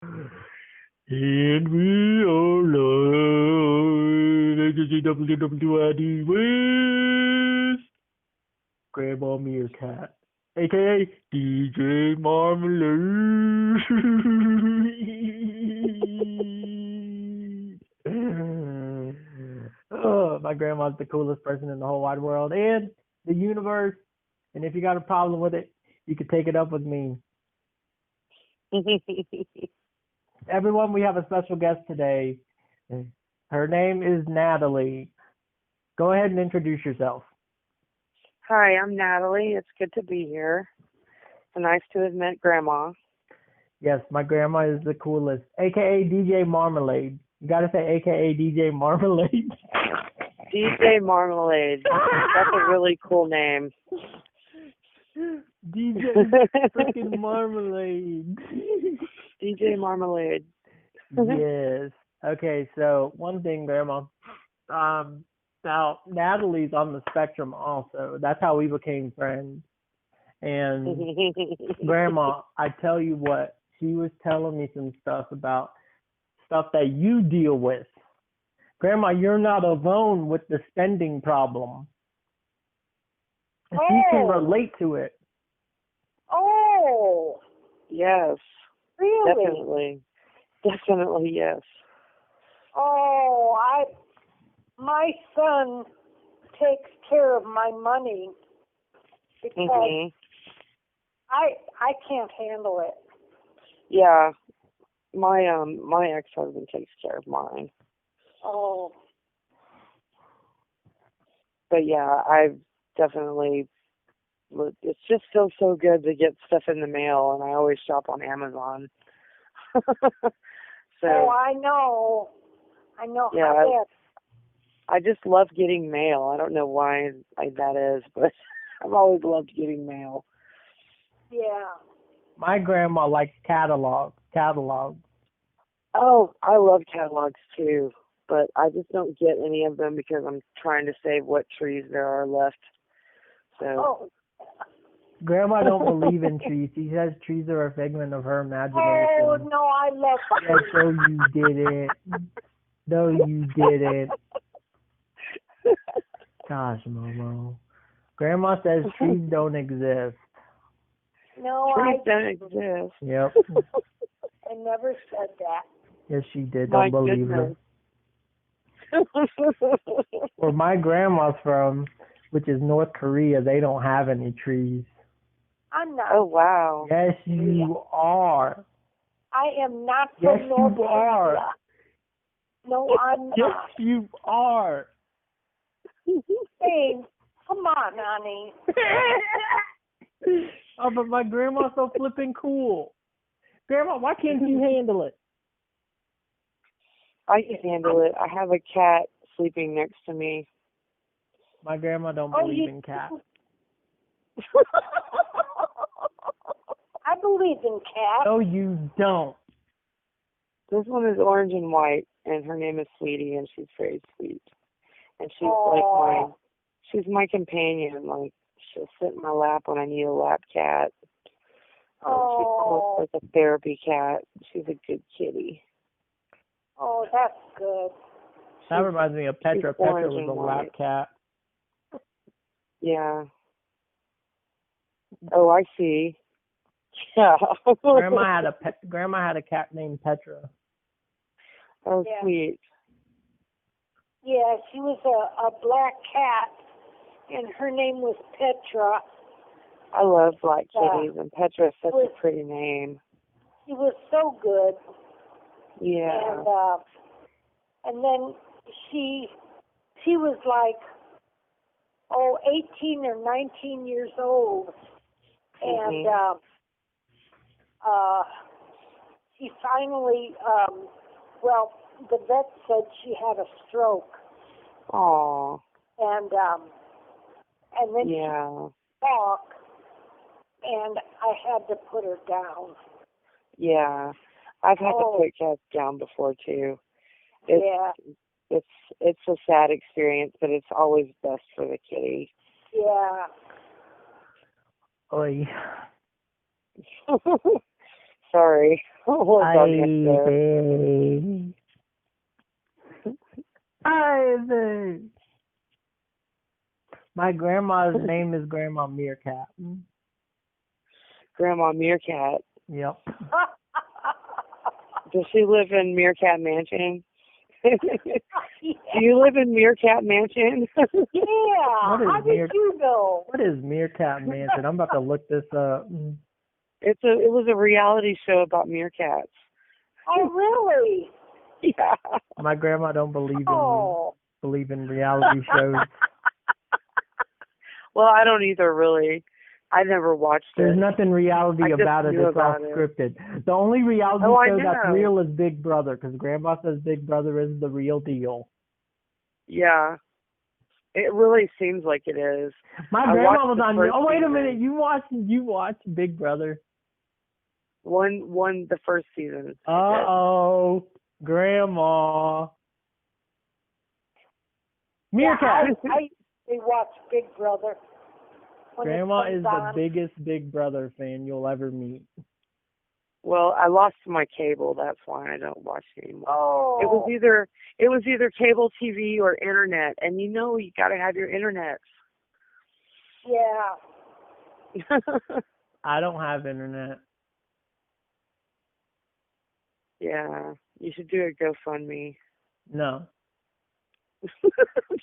And we are live. This is WWID with Grandma Meerkat, aka DJ Marmalade. Oh, my grandma's the coolest person in the whole wide world and the universe. And if you got a problem with it, you can take it up with me. Everyone, we have a special guest today. Her name is Natalie. Go ahead and introduce yourself. Hi, I'm Natalie. It's good to be here. It's nice to have met Grandma. Yes, my grandma is the coolest, aka DJ Marmalade. You gotta say aka DJ Marmalade. DJ Marmalade. That's a really cool name. DJ freaking Marmalade. DJ Marmalade. Yes. Okay, so one thing, Grandma. Now Natalie's on the spectrum also. That's how we became friends. And Grandma, I tell you what, she was telling me some stuff about stuff that you deal with. Grandma, you're not alone with the spending problem. And she can relate to it. Oh, Yes, really? Definitely, yes. Oh, my son takes care of my money because Mhm. I can't handle it. Yeah, my ex-husband takes care of mine. Oh, But yeah, I've definitely. It just feels so good to get stuff in the mail, and I always shop on Amazon. So I know yeah, how that. I just love getting mail. I don't know why that is, but I've always loved getting mail. Yeah. My grandma likes catalogs. Oh, I love catalogs too, but I just don't get any of them because I'm trying to save what trees there are left. So Oh. Grandma don't believe in trees. She says trees are a figment of her imagination. Oh no, I love. Yes, so you didn't. No, you didn't. Gosh, Momo. Grandma says trees don't exist. No, trees don't exist. Yep. I never said that. Yes, she did. My Don't believe her. Where my grandma's from, which is North Korea, they don't have any trees. I'm not. Oh wow. Yes, you are. I am not Yes, from North you are. Korea. No, I'm Yes, not. you are. Hey, come on, honey. Oh, but my grandma's so flipping cool. Grandma, why can't you handle it? I can handle it. I have a cat sleeping next to me. My grandma don't Oh, believe you- in cats. I believe in cats. No, you don't. This one is orange and white, and her name is Sweetie, and she's very sweet. And she's she's my companion. Like, she'll sit in my lap when I need a lap cat. She's almost like a therapy cat. She's a good kitty. Oh, that's good. That reminds me of Petra. she's Petra orange was a and lap white. cat. Yeah. Oh, I see. Yeah. Grandma had a cat named Petra. Oh, Yeah. sweet. Yeah, she was a black cat, and her name was Petra. I love black Yeah. kitties, and Petra is such a pretty name. She was so good. Yeah. And then she was like 18 or 19 years old, and she finally the vet said she had a stroke, Aw. and then Yeah. she walked, and I had to put her down. Yeah. I've had to put cats down before too. Yeah. It's a sad experience, but it's always best for the kitty. Yeah. Oy. Sorry. Hold on, Ivy. My grandma's name is Grandma Meerkat. Grandma Meerkat. Yep. Does she live in Meerkat Mansion? Yeah. Do you live in Meerkat Mansion? Yeah. How did you know? What is Meerkat Mansion? I'm about to look this up. It was a reality show about meerkats. Oh, really? Yeah. My grandma don't believe in reality shows. Well, I don't either, really. I never watched it. There's nothing reality about it. It's all scripted. The only reality show that's real is Big Brother, because Grandma says Big Brother is the real deal. Yeah. It really seems like it is. My grandma was on. Oh, wait a minute! You watched Big Brother? Won the first season. Uh-oh, Grandma. Meerkat. Yeah, I watched Big Brother. Grandma is the biggest Big Brother fan you'll ever meet. Well, I lost my cable. That's why I don't watch it anymore. Oh. It was either cable TV or internet, and you got to have your internet. Yeah. I don't have internet. Yeah, you should do a GoFundMe. No.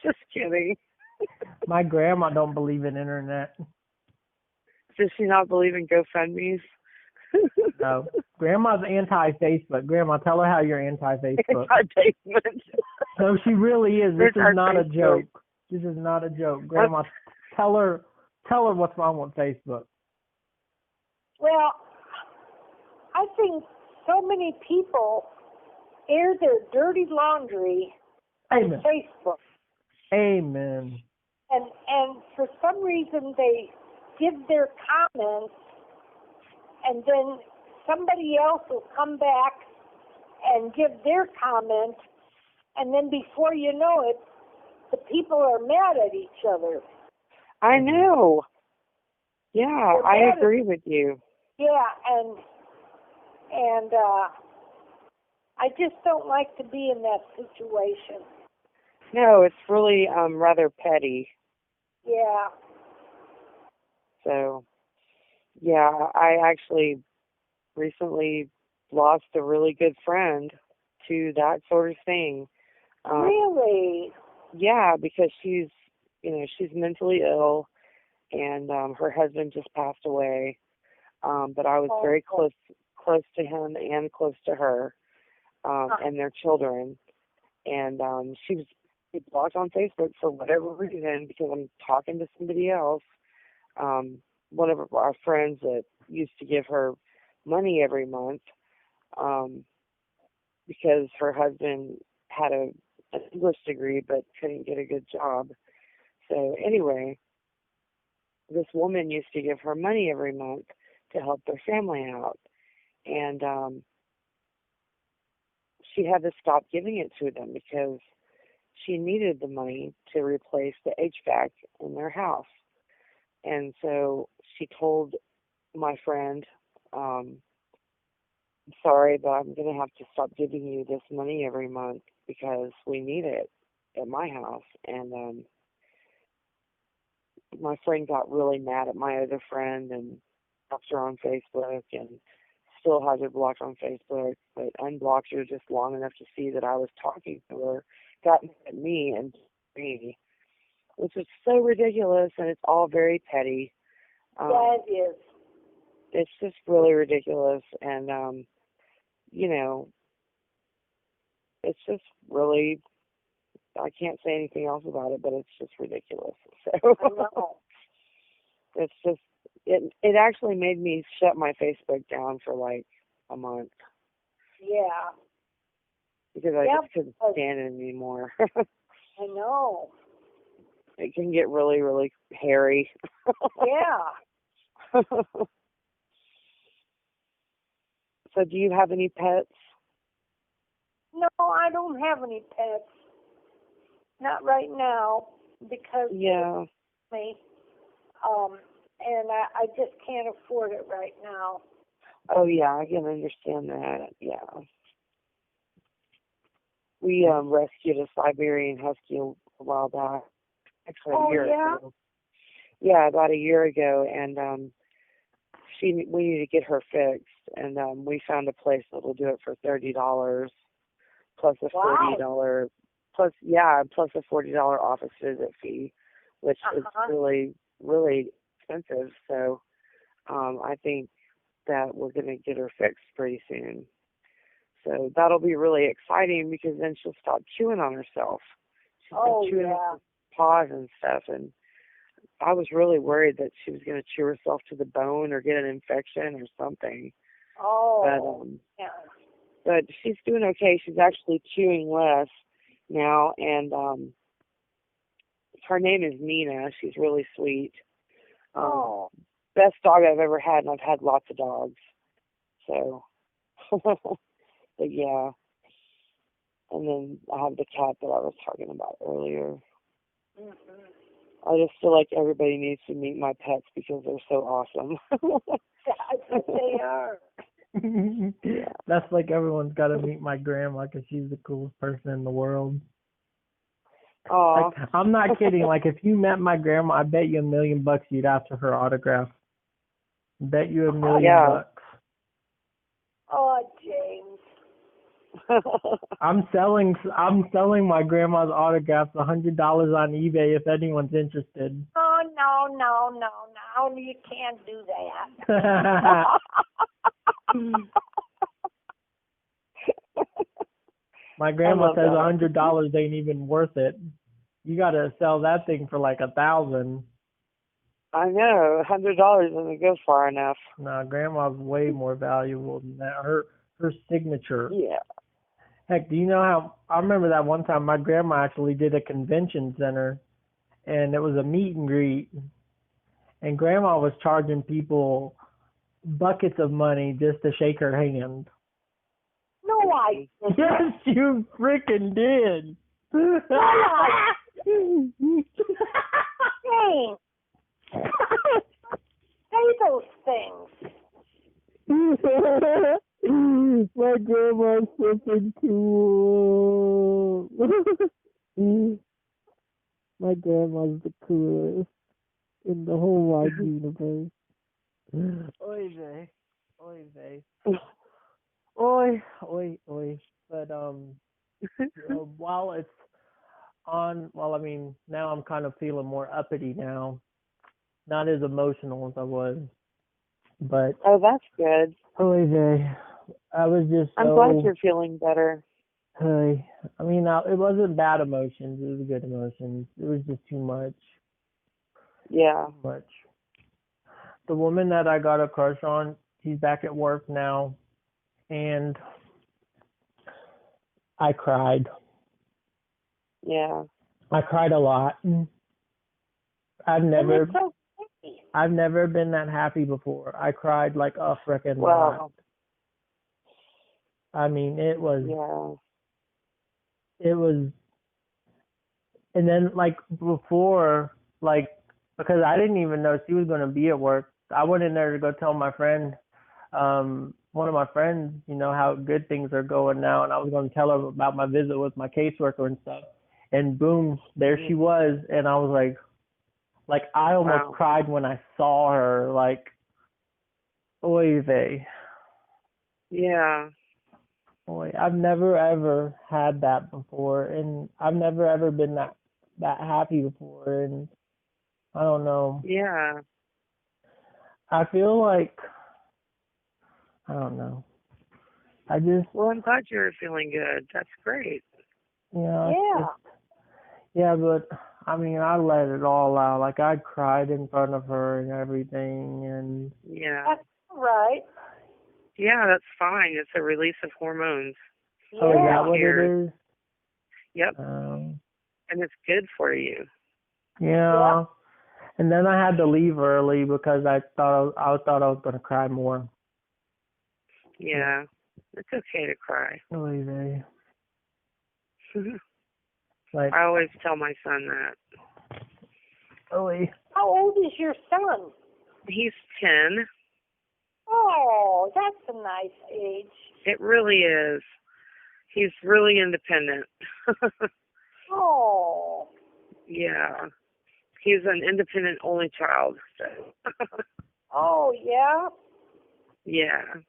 Just kidding. My grandma don't believe in internet. Does she not believe in GoFundMes? No. Grandma's anti-Facebook. Grandma, tell her how you're anti-Facebook. Anti-Facebook. No, she really is. This is not a joke. This is not a joke. Grandma, tell her what's wrong with Facebook. Well, I think so many people air their dirty laundry on Facebook. Amen. And for some reason they give their comments, and then somebody else will come back and give their comment, and then before you know it, the people are mad at each other. I know. Yeah, I agree with you. Yeah, and I just don't like to be in that situation. No, it's really rather petty. Yeah. So, yeah, I actually recently lost a really good friend to that sort of thing. Really? Yeah, because she's mentally ill, and her husband just passed away. But I was very close to him and close to her, and their children. And she was blocked on Facebook for whatever reason, because I'm talking to somebody else. One of our friends that used to give her money every month, because her husband had an English degree but couldn't get a good job. So anyway, this woman used to give her money every month to help their family out. And she had to stop giving it to them because she needed the money to replace the HVAC in their house. And so she told my friend, I'm sorry, but I'm going to have to stop giving you this money every month because we need it at my house. And my friend got really mad at my other friend and blocked her on Facebook, and still has her blocked on Facebook, but unblocked her just long enough to see that I was talking to her, got mad at me and me, which is so ridiculous, and it's all very petty. Yeah, it is. It's just really ridiculous, and it's just really, I can't say anything else about it, but it's just ridiculous. So I know. It's just, it actually made me shut my Facebook down for like a month. Yeah. Because I just couldn't stand it anymore. I know. It can get really, really hairy. Yeah. So do you have any pets? No, I don't have any pets. Not right now, because yeah, me. And I just can't afford it right now. Oh yeah, I can understand that. Yeah. We rescued a Siberian Husky a while back. Actually, a year ago. Yeah, about a year ago, and we need to get her fixed, and we found a place that will do it for $30 plus a $40 plus a $40 office visit fee, which is really really expensive. So I think that we're going to get her fixed pretty soon. So that'll be really exciting because then she'll stop chewing on herself. She's been chewing on her paws and stuff, and I was really worried that she was going to chew herself to the bone or get an infection or something. But she's doing okay. She's actually chewing less now, and her name is Nina. She's really sweet. Best dog I've ever had, and I've had lots of dogs. So, but yeah. And then I have the cat that I was talking about earlier. Mm-hmm. I just feel like everybody needs to meet my pets because they're so awesome. They are. Yeah. That's like everyone's got to meet my grandma because she's the coolest person in the world. Oh, like, I'm not kidding. Like, if you met my grandma, I bet you $1 million you'd ask for her autograph. Bet you $1 million bucks. Oh, James. I'm selling my grandma's autographs $100 on eBay if anyone's interested. Oh, no, you can't do that. My grandma says $100 ain't even worth it. You got to sell that thing for like $1,000. I know, $100 doesn't go far enough. No, grandma's way more valuable than that. Her signature. Yeah. Heck, do you know how? I remember that one time my grandma actually did a convention center, and it was a meet and greet, and grandma was charging people buckets of money just to shake her hand. No, I didn't. Yes, you freaking did. No, I didn't. Say those things. My grandma's freaking cool. My grandma's the coolest in the whole wide universe. Oy vey. Oy vey. Oy. But, while it's on, I mean, now I'm kind of feeling more uppity now. Not as emotional as I was. But. Oh, that's good. Oy vey. I was just so... I'm glad you're feeling better. I mean, it wasn't bad emotions. It was good emotions. It was just too much. Yeah. Too much. The woman that I got a crush on, she's back at work now. And I cried. Yeah. I cried a lot. I've never been that happy before. I cried like a frickin' lot. I mean, it was. It was. And then, like, before, like, because I didn't even know she was going to be at work, I went in there to go tell my friend, one of my friends, you know, how good things are going now, and I was going to tell her about my visit with my caseworker and stuff. And boom, there she was, and I was like I almost cried when I saw her, like, oy vey. Yeah. Boy, I've never ever had that before, and I've never ever been that happy before, and I don't know. Yeah. I feel like, I don't know. Well, I'm glad you're feeling good. That's great. Yeah, but I mean, I let it all out. Like, I cried in front of her and everything, and yeah. That's right. Yeah, that's fine. It's a release of hormones. Oh, is that what it is? Yep. And it's good for you. Yeah. Yep. And then I had to leave early because I thought I was going to cry more. Yeah. It's okay to cry. Really, very. I always tell my son that. Really? How old is your son? He's 10. Oh, that's a nice age. It really is. He's really independent. Oh. Yeah. He's an independent only child. So. Oh, yeah? Yeah.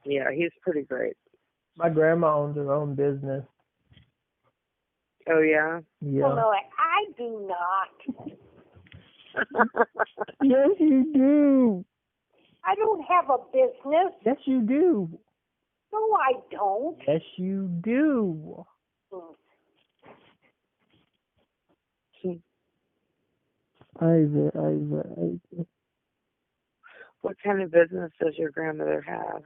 Yeah, he's pretty great. My grandma owns her own business. Oh, yeah? Yeah. Well, no, I do not. Yes, you do. I don't have a business. Yes, you do. No, I don't. Yes, you do. Ivor. What kind of business does your grandmother have?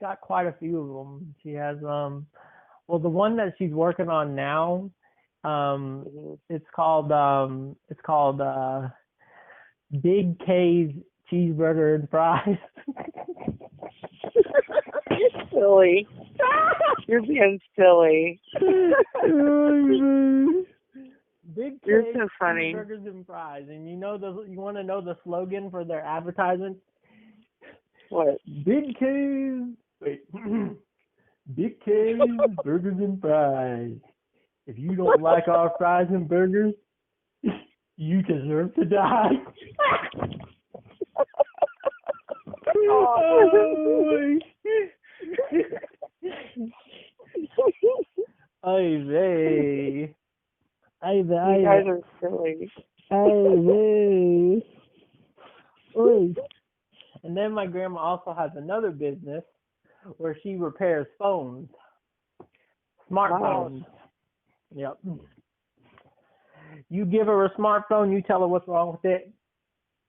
Got quite a few of them. She has well, the one that she's working on now, it's called Big K's Cheeseburger and Fries. You're silly. You're being silly. Big You're K's so funny. Cheeseburgers and Fries, and you want to know the slogan for their advertisement? What? Big K's. Wait. Big K's Burgers and Fries. If you don't like our fries and burgers, you deserve to die. Oh. Ivy. You guys are silly. Ivy. And then my grandma also has another business where she repairs phones. Smartphones. Yep. You give her a smartphone, you tell her what's wrong with it,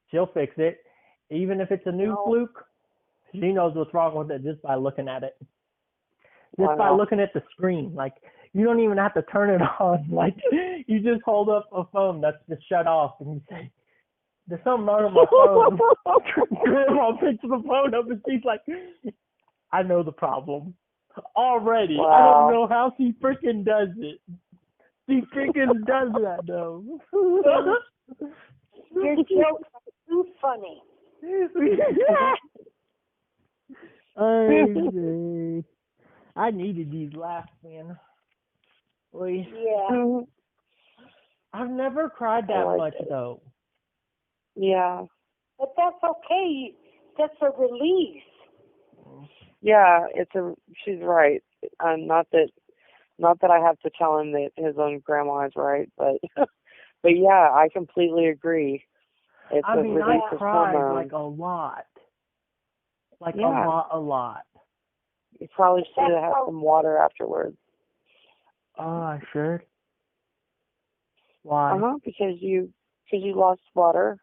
she'll fix it. Even if it's a new fluke, she knows what's wrong with it just by looking at it. Just by looking at the screen. Like, you don't even have to turn it on. Like, you just hold up a phone that's just shut off and you say, there's something wrong with my phone. Grandma picks the phone up and she's like, I know the problem. Already. Wow. I don't know how she freaking does it. She freaking does that, though. Your jokes are too funny. I needed these laughs, man. Boy. Yeah. I've never cried that much, though. Yeah. But that's okay. That's a release. Yeah, she's right. Not that I have to tell him that his own grandma is right, but but yeah, I completely agree. It's a release I of cried hormones. like a lot. Like Yeah. a lot. You probably should have had some water afterwards. Oh, I should. Why? Because you lost water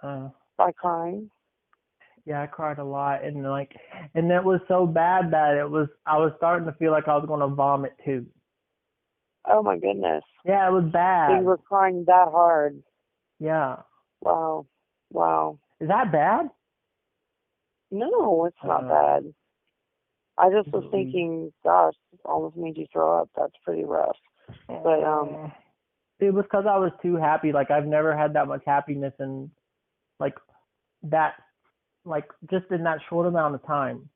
by crying. Yeah, I cried a lot, and that was so bad that I was starting to feel like I was going to vomit too. Oh my goodness. Yeah, it was bad. So you were crying that hard. Yeah. Wow. Is that bad? No, it's not bad. I just was thinking, gosh, it almost made you throw up. That's pretty rough. But it was because I was too happy. Like, I've never had that much happiness in just in that short amount of time.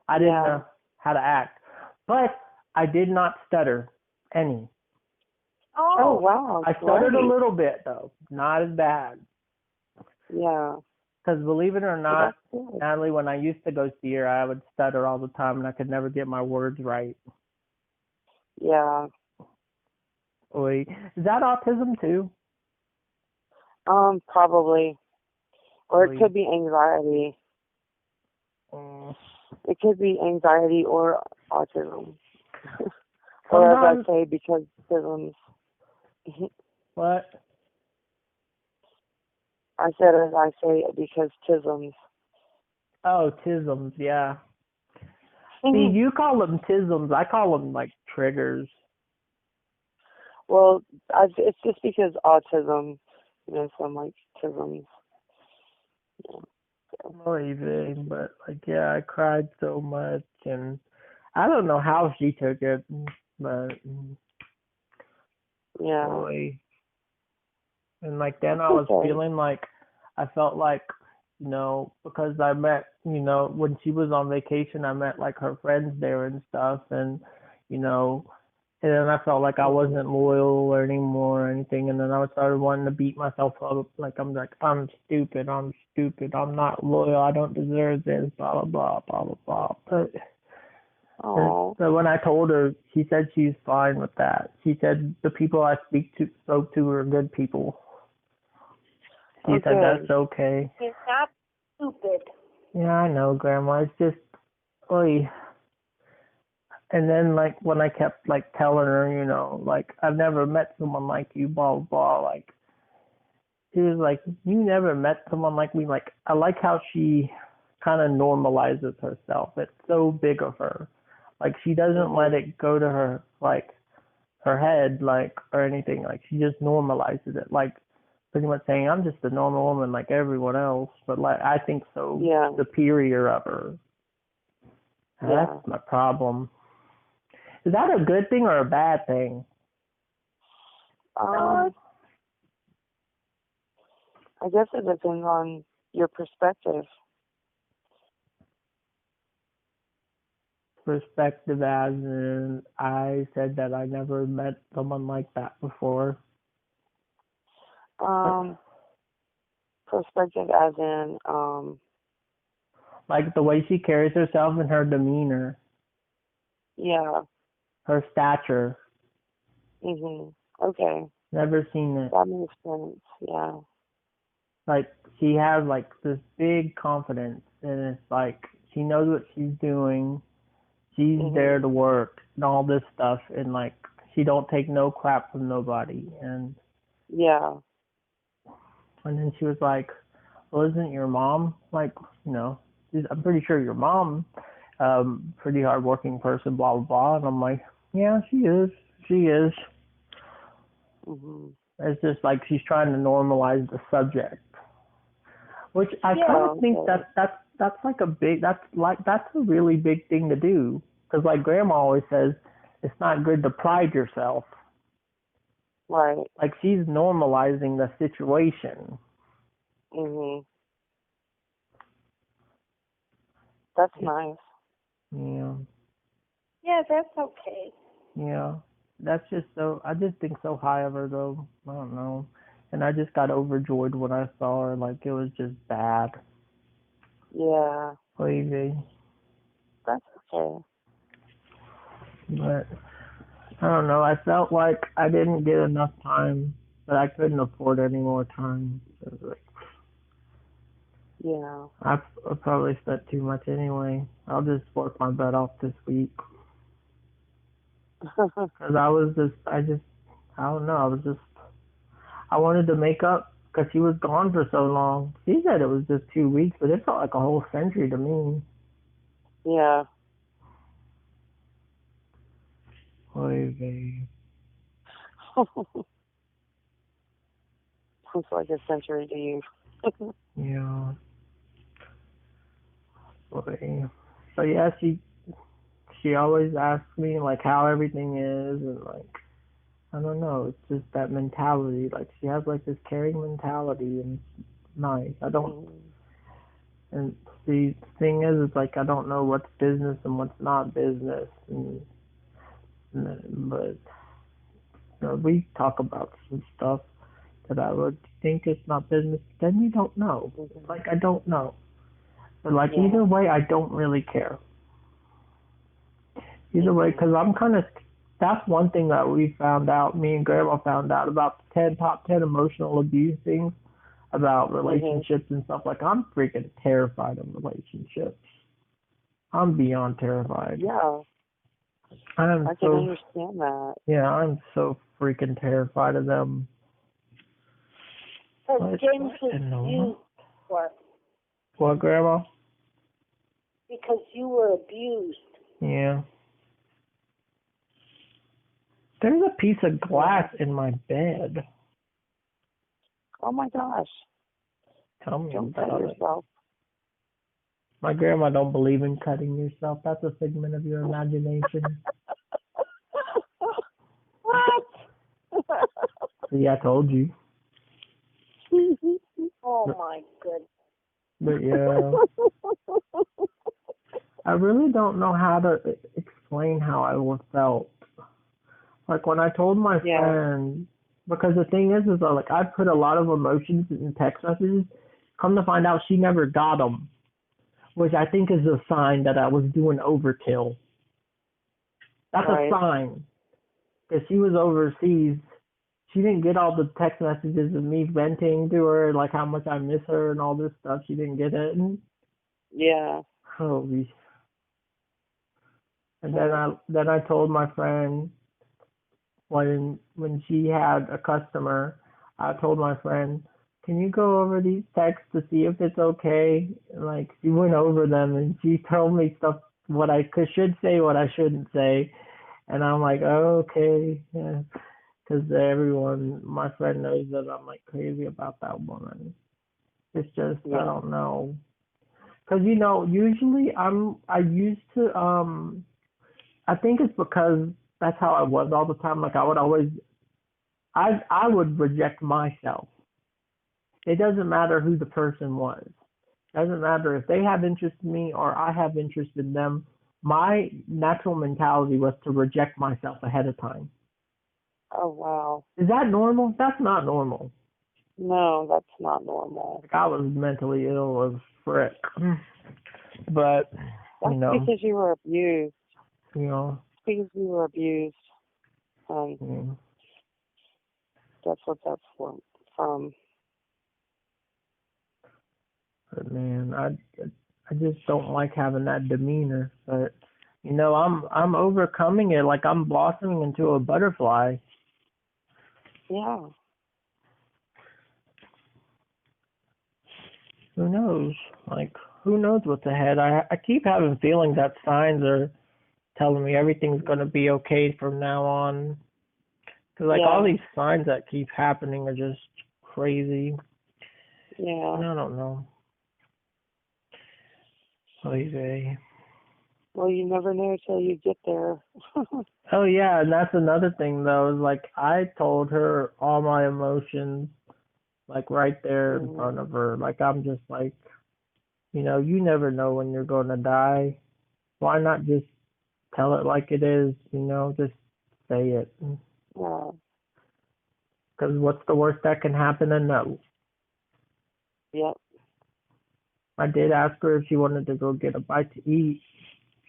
I didn't know how to act. But I did not stutter any. Oh, wow. I stuttered a little bit, though. Not as bad. Yeah. Because believe it or not, Natalie, when I used to go see her, I would stutter all the time, and I could never get my words right. Yeah. Is that autism, too? Probably. Or it could be anxiety. It could be anxiety or autism. Or as I say, because tisms. What? I said as I say because tisms. Oh, tisms, yeah. See, you call them tisms. I call them, triggers. Well, it's just because autism, some tisms. Yeah. Maybe, but I cried so much, and I don't know how she took it, but yeah. boy. And then I was feeling like I felt like, because I met, when she was on vacation, I met like her friends there and stuff, and you know, and then I felt like I wasn't loyal or anymore or anything, and then I started wanting to beat myself up, like I'm stupid, I'm not loyal, I don't deserve this, blah blah blah blah blah blah. Oh. So when I told her, she said she's fine with that. She said the people I spoke to are good people. She said that's okay. It's not stupid. Yeah, I know, Grandma. It's just, oy. And then, like, when I kept, like, telling her, like, I've never met someone like you, blah, blah, blah, like, she was like, you never met someone like me. Like, I like how she kind of normalizes herself. It's so big of her. Like, she doesn't let it go to her, like, her head, like, or anything. Like, she just normalizes it. Like, pretty much saying, I'm just a normal woman like everyone else. But, like, I think so superior of her. Yeah. That's my problem. Is that a good thing or a bad thing? I guess it depends on your perspective. Perspective as in, I said that I never met someone like that before. Perspective as in, like the way she carries herself and her demeanor. Yeah. Her stature. Okay. Never seen it. That makes sense, yeah. Like, she has, like, this big confidence, and it's like, she knows what she's doing, she's there to work, and all this stuff, and, like, she don't take no crap from nobody, and... Yeah. And then she was like, well, isn't your mom, like, I'm pretty sure your mom, pretty hardworking person, blah, blah, blah, and I'm like, yeah, she is. It's just like she's trying to normalize the subject, which I kind of think that's like that's a really big thing to do, because like Grandma always says, it's not good to pride yourself. Right. Like, she's normalizing the situation. That's nice. Yeah. Yeah, that's okay. Yeah. That's just I just think so high of her, though. I don't know. And I just got overjoyed when I saw her. Like, it was just bad. Yeah. Crazy. That's okay. But, I don't know. I felt like I didn't get enough time, but I couldn't afford any more time. So, like, yeah. I probably spent too much anyway. I'll just work my butt off this week. Because I don't know, I wanted to make up because she was gone for so long. She said it was just 2 weeks, but it felt like a whole century to me. Yeah. Oy vey. It's like a century to you. Yeah. Oy. But yeah, she always asks me like how everything is, and like, I don't know, it's just that mentality. Like, she has like this caring mentality, and it's nice. And the thing is, it's like I don't know what's business and what's not business, but we talk about some stuff that I would think is not business. Then you don't know. Like, I don't know. But like, either way, I don't really care. Either way, because I'm kind of. That's one thing that we found out. Me and Grandma found out about the top 10 emotional abuse things about relationships and stuff. Like, I'm freaking terrified of relationships. I'm beyond terrified. Yeah. I can understand that. Yeah, I'm so freaking terrified of them. Because James was abused for. What, Grandma? Because you were abused. Yeah. There's a piece of glass in my bed. Oh my gosh. Tell me Don't about cut it. yourself. My grandma don't believe in cutting yourself. That's a figment of your imagination. What? See, I told you. Oh, Oh my goodness. But yeah, I really don't know how to explain how I felt. Like when I told my friend, because the thing is like I put a lot of emotions in text messages. Come to find out, she never got them, which I think is a sign that I was doing overkill. That's a sign. Because she was overseas. She didn't get all the text messages of me venting to her, like how much I miss her and all this stuff. She didn't get it. Yeah. Holy. And then I told my friend when she had a customer, I told my friend, can you go over these texts to see if it's okay? Like she went over them and she told me stuff what I should say, what I shouldn't say, and I'm like, oh, okay, yeah, because my friend knows that I'm like crazy about that woman. It's just I don't know, because usually I used to I think it's because that's how I was all the time. Like I would always I would reject myself. It doesn't matter who the person was. It doesn't matter if they have interest in me or I have interest in them. My natural mentality was to reject myself ahead of time. Oh, wow. Is that normal? That's not normal. No, that's not normal. Like I was mentally ill as frick. But, that's because you were abused. Because you were abused. That's what that's from. But man, I just don't like having that demeanor. But I'm overcoming it. Like I'm blossoming into a butterfly. Yeah. Who knows? Like who knows what's ahead? I keep having feelings that signs are telling me everything's gonna be okay from now on. Cause all these signs that keep happening are just crazy. Yeah. And I don't know. Crazy. Well, you never know till you get there. Oh yeah, and that's another thing though, is like I told her all my emotions, like right there in front of her. Like I'm just like, you never know when you're gonna die. Why not just tell it like it is? Just say it. Yeah. Because what's the worst that can happen? A no. Yep. I did ask her if she wanted to go get a bite to eat.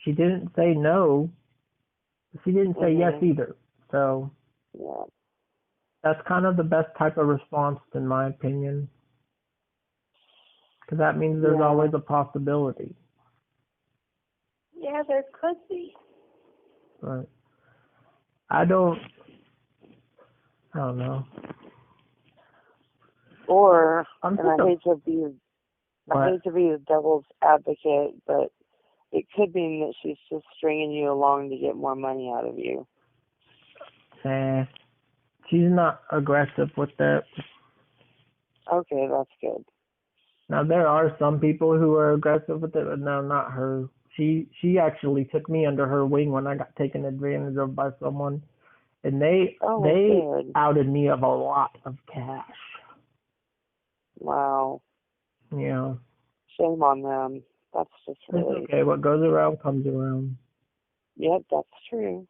She didn't say no. She didn't say yes either. So that's kind of the best type of response, in my opinion. Because that means there's always a possibility. Yeah, there could be. But I don't know. Or, and I hate to be a devil's advocate, but it could mean that she's just stringing you along to get more money out of you. She's not aggressive with that. Okay, that's good. Now there are some people who are aggressive with it, but no, not her. She actually took me under her wing when I got taken advantage of by someone, and they outed me of a lot of cash. Wow. Yeah. Shame on them. That's just really... It's okay. What goes around comes around. Yep, that's true.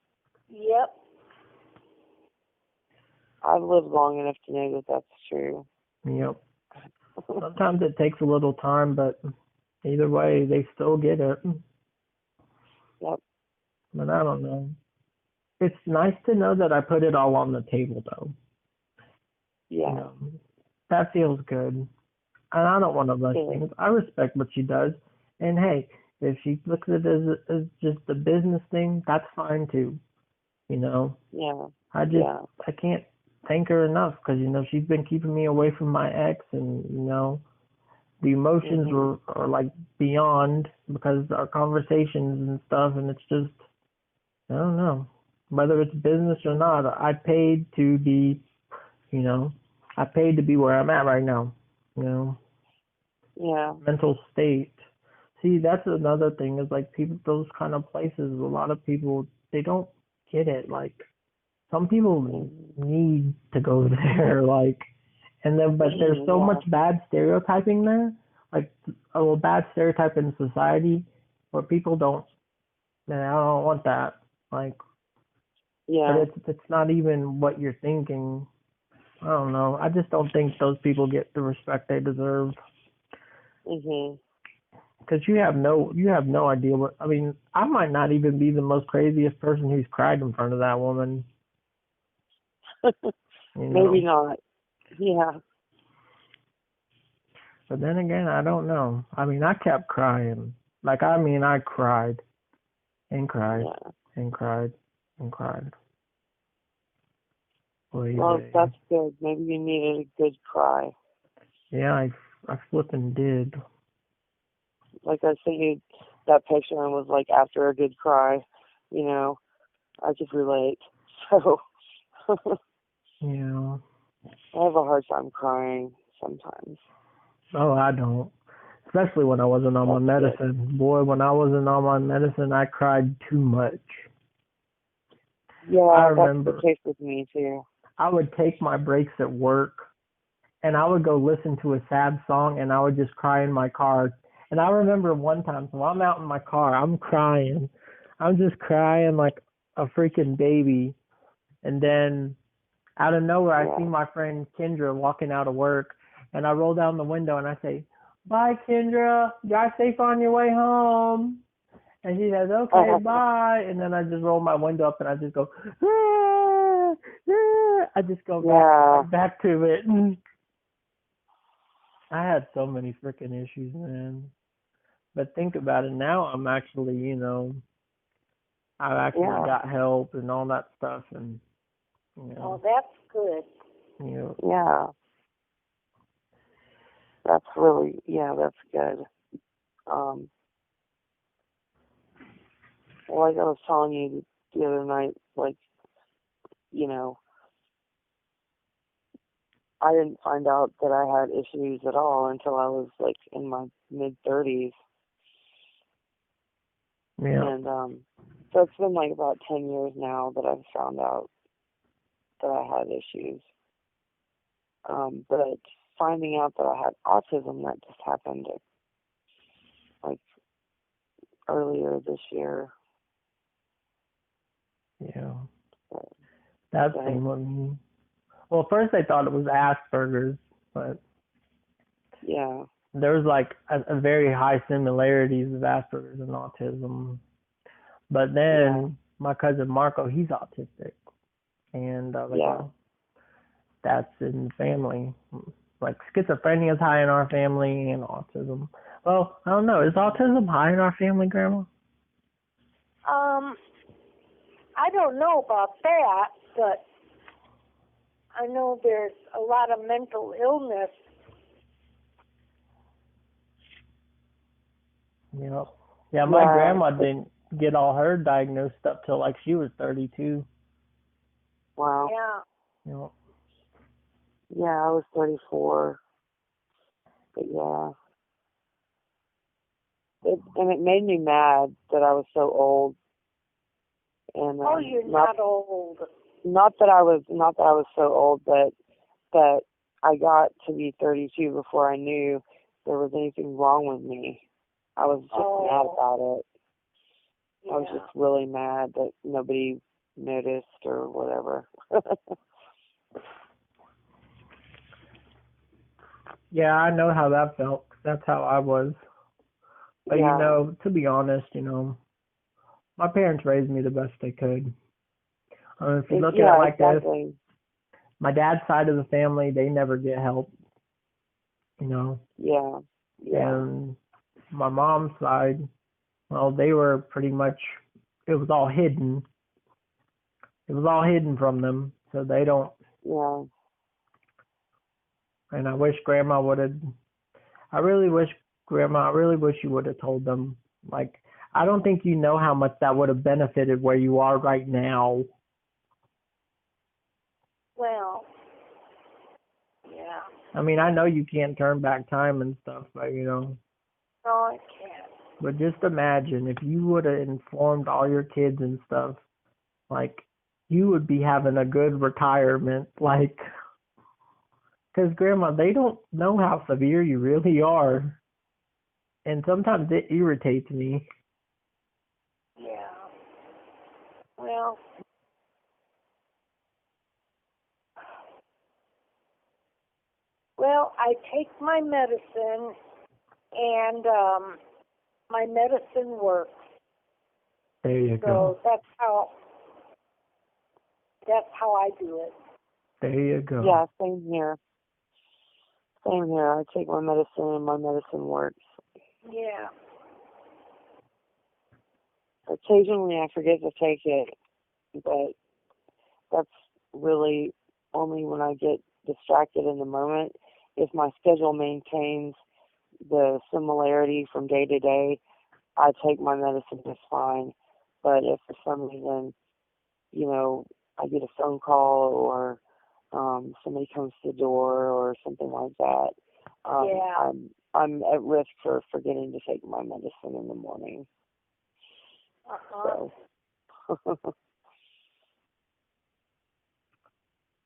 Yep. I've lived long enough to know that that's true. Yep. Sometimes it takes a little time, but either way, they still get it. Yep. But I don't know. It's nice to know that I put it all on the table, though. Yeah. That feels good. And I don't want to rush things. I respect what she does. And hey, if she looks at it as just a business thing, that's fine too. Yeah. I can't thank her enough because, she's been keeping me away from my ex and, the emotions are like beyond because our conversations and stuff. And it's just, I don't know, whether it's business or not, I paid to be, I paid to be where I'm at right now, Yeah. Mental state. See, that's another thing is like people, those kind of places, a lot of people, they don't get it. Like some people need to go there, like, And then, but there's so Yeah. much bad stereotyping there, like a little bad stereotype in society where people don't, man, I don't want that. Like, but Yeah. it's not even what you're thinking. I don't know. I just don't think those people get the respect they deserve. Mhm. Because you have no idea what, I mean, I might not even be the most craziest person who's cried in front of that woman. You know? Maybe not. Yeah. But then again, I don't know. I mean, I kept crying. Like, I mean, I cried and cried Yeah. and cried and cried. Oy Well, vey. that's good. Maybe you needed a good cry. Yeah, I flipping did. Like I sent you that picture and was like, after a good cry, you know, I could relate. So You know. I have a hard time crying sometimes. Oh, I don't. Especially when I wasn't on my That's good. medicine. Boy, when I wasn't on my medicine, I cried too much. I Yeah, that's the remember case with me too. I would take my breaks at work and I would go listen to a sad song and I would just cry in my car. And I remember one time, so I'm out in my car, I'm crying. I'm just crying like a freaking baby. And then out of nowhere, I see Yeah. my friend Kendra walking out of work and I roll down the window and I say, "Bye, Kendra. Drive safe on your way home." And she says, "Okay, bye." And then I just roll my window up and I just go, "Ah, ah." I just go Yeah. back to it. I had so many freaking issues, man. But think about it now. I'm actually, I've actually Yeah. got help and all that stuff, and Oh, that's good. you know, Yeah. That's really, yeah, that's good. Um, like I was telling you the other night, like, you know, I didn't find out that I had issues at all until I was like in my mid-30s. yeah, And so it's been like about 10 years now that I've found out that I had issues. But finding out that I had autism, that just happened like earlier this year. yeah. But, That's the but one. Well, first they thought it was Asperger's, but yeah, there's like a very high similarities of Asperger's and autism. But then my cousin Marco, he's autistic, and I was like, yeah. oh, that's in the family. Like schizophrenia is high in our family and autism. Well, I don't know. Is autism high in our family, Grandma? I don't know about that, but I know there's a lot of mental illness. You know. Yeah, my Yeah. grandma didn't get all her diagnosed up till like she was 32. Wow. Yeah. You know. Yeah, I was 34. But yeah. And it made me mad that I was so old. And Oh, you're not old. not that I was so old, but that I got to be 32 before I knew there was anything wrong with me. I was just mad about it. Yeah. I was just really mad that nobody noticed or whatever. Yeah, I know how that felt. 'Cause that's how I was. But Yeah. to be honest, my parents raised me the best they could. If you look at it like exactly. this, my dad's side of the family, they never get help. Yeah. Yeah. And my mom's side, well, they were pretty much, it was all hidden. It was all hidden from them, so they don't. Yeah. And I wish Grandma would have. I really wish Grandma. I really wish you would have told them. Like, I don't think you know how much that would have benefited where you are right now. Well, yeah. I mean, I know you can't turn back time and stuff, but No, I can't. But just imagine if you would have informed all your kids and stuff, like, you would be having a good retirement. Like, Because, Grandma, they don't know how severe you really are. And sometimes it irritates me. Yeah. Well, I take my medicine, and my medicine works. There you go. So that's how I do it. There you go. Yeah, same here. Same here. I take my medicine and my medicine works. Yeah. Occasionally I forget to take it, but that's really only when I get distracted in the moment. If my schedule maintains the similarity from day to day, I take my medicine just fine. But if for some reason, I get a phone call or somebody comes to the door or something like that, I'm at risk for forgetting to take my medicine in the morning. Uh-huh. So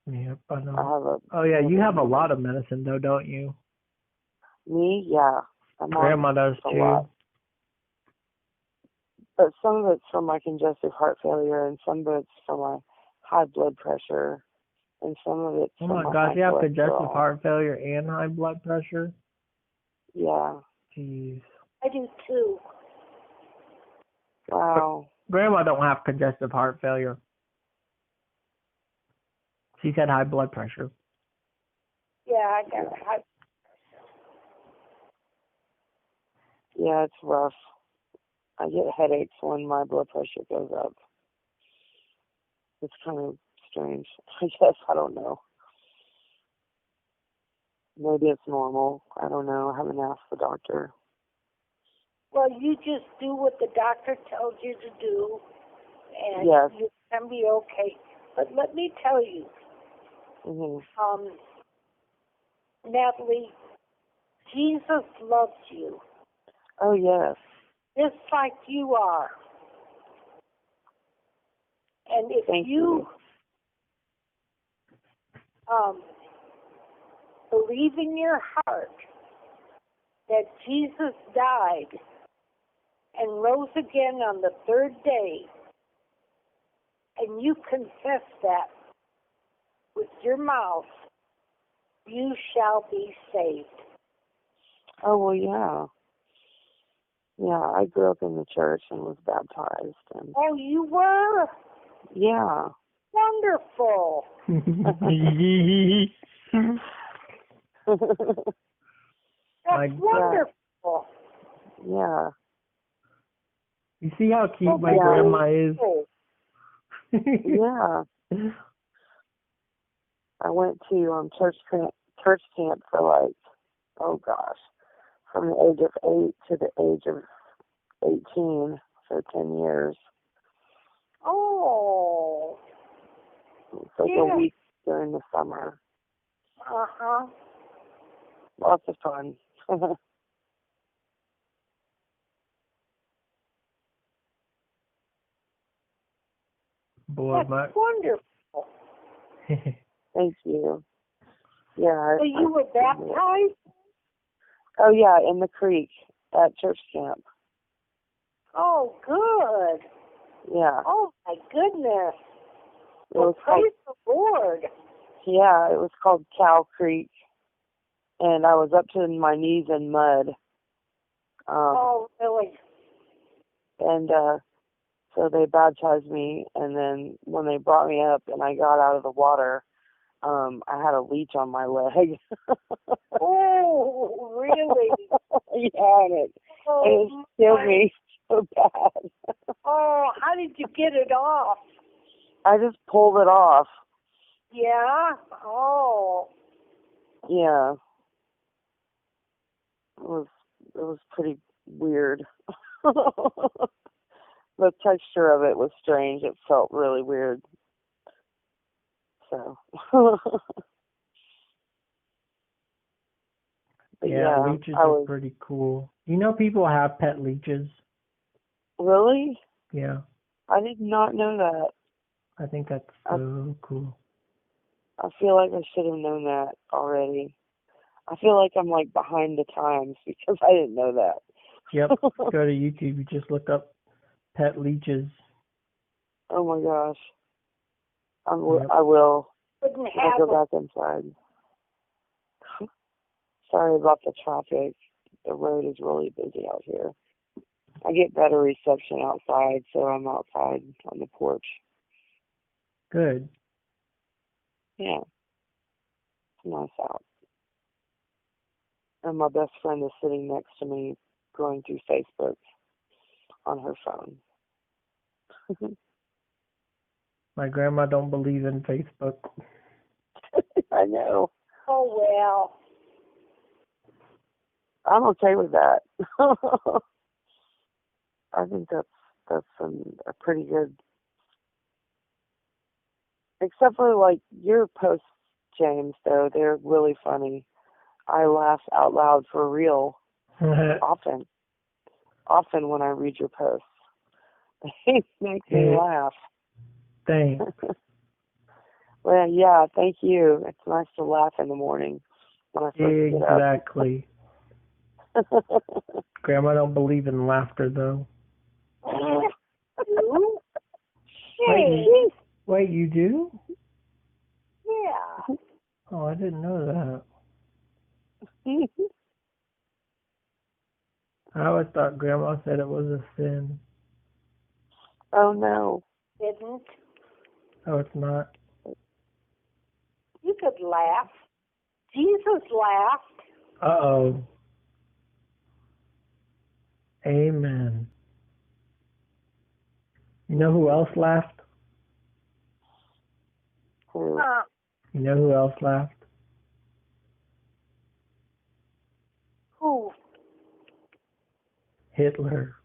Yep, I know. I have Oh, yeah, you have a lot of medicine, though, don't you? me, yeah. Grandma does, a too. lot. But some of it's for my congestive heart failure, and some of it's for my high blood pressure, and some of it's Oh, for my my gosh, high you have cholesterol. congestive heart failure and high blood pressure? Yeah. Jeez. I do too. Wow. Grandma don't have congestive heart failure. She said high blood pressure. Yeah, I got high. Yeah, it's rough. I get headaches when my blood pressure goes up. It's kind of strange. I guess, I don't know. Maybe it's normal. I don't know. I haven't asked the doctor. Well, you just do what the doctor tells you to do, and Yes. you can be okay. But let me tell you, Mm-hmm. Natalie, Jesus loves you Oh, yes. just like you are. And if Thank you believe in your heart that Jesus died and rose again on the third day, and you confess that with your mouth, you shall be saved. Oh, well, yeah. Yeah, I grew up in the church and was baptized. And Oh, you were? yeah. Wonderful. That's wonderful. Yeah. You see how cute my grandma is? Yeah. I went to church camp for from the age of 8 to the age of 18 for 10 years. Oh. It's like a week during the summer. Uh-huh. Lots of fun. Boy, that's wonderful. Thank you. Yeah. So you were baptized? Oh, yeah, in the creek at church camp. Oh, good. Yeah. Oh, my goodness. Well, praise the Lord. Yeah, it was called Cow Creek, and I was up to my knees in mud. Oh, really? And so they baptized me, and then when they brought me up and I got out of the water, I had a leech on my leg. Oh, really? Yeah, and it killed me so bad. Oh, how did you get it off? I just pulled it off. Yeah? Oh. Yeah. It was pretty weird. The texture of it was strange. It felt really weird. So. Yeah, leeches are pretty cool. You know people have pet leeches? Really? Yeah. I did not know that. I think that's so cool. I feel like I should have known that already. I feel like I'm like behind the times because I didn't know that. Yep. Go to YouTube. You just look up pet leeches. Oh my gosh. Yep. I will. Couldn't I'll have go them. back inside. Sorry about the traffic. The road is really busy out here. I get better reception outside, so I'm outside on the porch. Good. Yeah, it's nice out. And my best friend is sitting next to me going through Facebook on her phone. My grandma don't believe in Facebook. I know. Oh, well. I'm okay with that. I think that's a pretty good. Except for like your posts, James, though they're really funny. I laugh out loud for real often when I read your posts. They make me laugh. Thanks. Well, yeah, thank you. It's nice to laugh in the morning when I first get up. Exactly. Grandma don't believe in laughter, though. Hey. Wait, you do? Yeah. Oh, I didn't know that. I always thought Grandma said it was a sin. Oh, no. Didn't. Oh, it's not. You could laugh. Jesus laughed. Uh-oh. Amen. You know who else laughed? Who? You know who else laughed? Who? Hitler.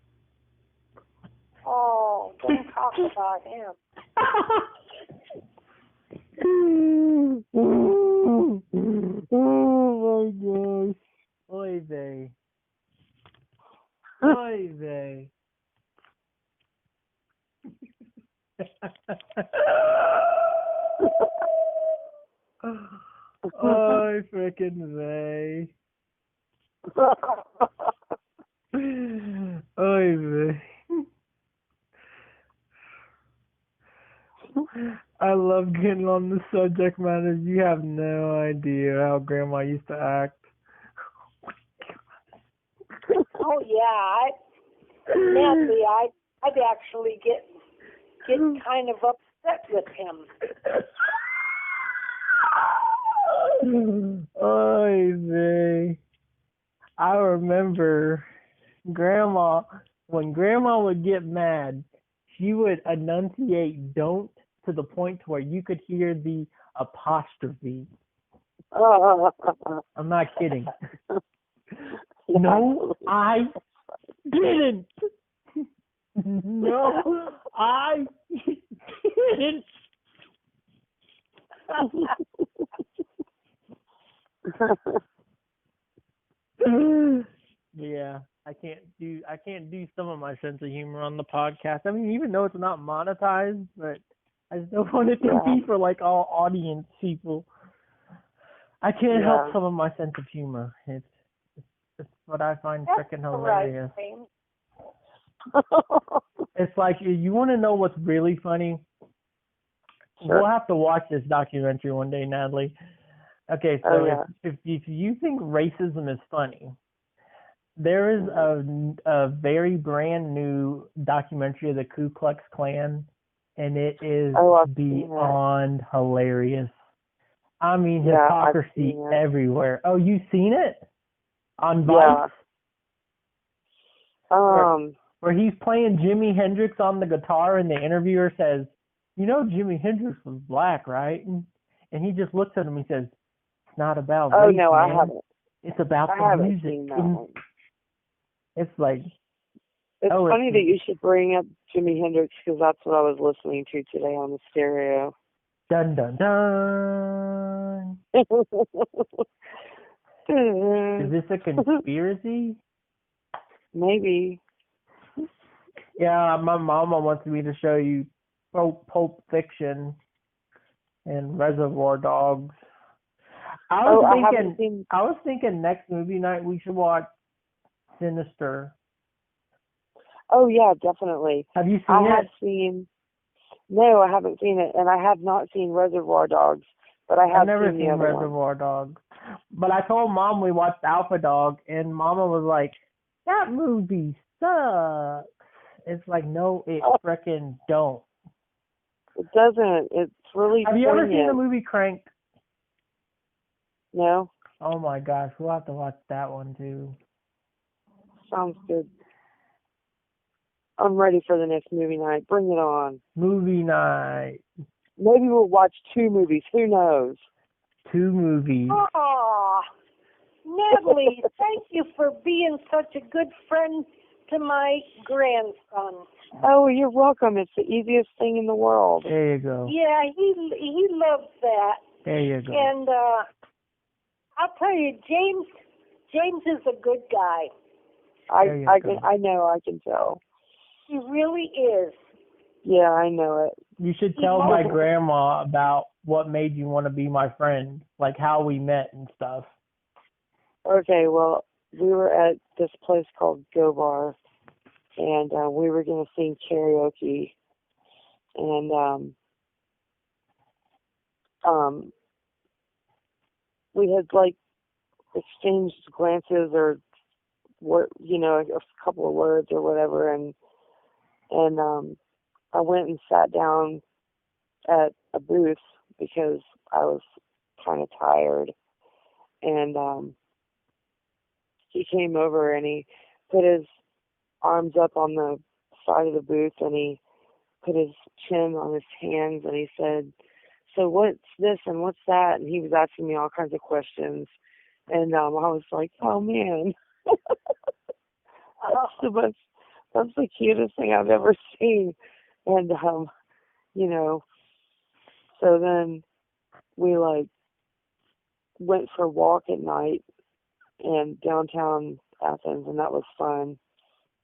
Oh, don't talk about him. Oh my gosh. Oy vey. Oy vey. Oy frickin' vey. Oy vey. I love getting on the subject matter. You have no idea how Grandma used to act. Oh yeah, Nancy, I'd actually get kind of upset with him. Oy vey. I remember Grandma, when Grandma would get mad, she would enunciate don't to the point to where you could hear the apostrophe. I'm not kidding. No, I didn't. No, I didn't. Yeah, I can't do some of my sense of humor on the podcast. I mean, even though it's not monetized, but I still want it to be for like all audience people. I can't help some of my sense of humor. It's what I find freaking hilarious. Right. It's like, you want to know what's really funny? Sure. We'll have to watch this documentary one day, Natalie. Okay, so if you think racism is funny, there is a very brand new documentary of the Ku Klux Klan, and it is beyond hilarious. I mean, hypocrisy everywhere. Oh, you've seen it? On Vice? Where he's playing Jimi Hendrix on the guitar, and the interviewer says, you know Jimi Hendrix was black, right? And he just looks at him and says, it's not about race, no, man. I haven't. It's about the music. It's like... It's funny that you should bring up Jimi Hendrix, because that's what I was listening to today on the stereo. Dun, dun, dun. Is this a conspiracy? Maybe. Yeah, my mama wants me to show you Pulp Fiction. and Reservoir Dogs. I haven't seen. I was thinking next movie night we should watch Sinister. Oh yeah, definitely. Have you seen I it? have seen. No, I haven't seen it, and I have not seen Reservoir Dogs, but I have I've never seen seen the other one. Reservoir Dogs. But I told Mom we watched Alpha Dog, and Mama was like, "That movie sucks." It's like, no, it frickin' don't. It doesn't. It's really. Have you ever seen the poignant. movie Crank? No. Oh my gosh, we'll have to watch that one too. Sounds good. I'm ready for the next movie night. Bring it on. Movie night. Maybe we'll watch 2 movies. Who knows? 2 movies. Aw, Natalie, thank you for being such a good friend to my grandson. Oh, you're welcome. It's the easiest thing in the world. There you go. Yeah, he loves that. There you go. And I'll tell you, James is a good guy. I know. I can tell. He really is. Yeah, I know it. You should tell my grandma about what made you want to be my friend, like how we met and stuff. Okay, well, we were at this place called Go Bar, and we were going to sing karaoke, and we had like exchanged glances or a couple of words or whatever, and I went and sat down at a booth because I was kind of tired, and he came over and he put his arms up on the side of the booth and he put his chin on his hands and he said, "So what's this and what's that?" And he was asking me all kinds of questions, and I was like, "Oh man." That's the cutest thing I've ever seen. And, so then we went for a walk at night in downtown Athens, and that was fun.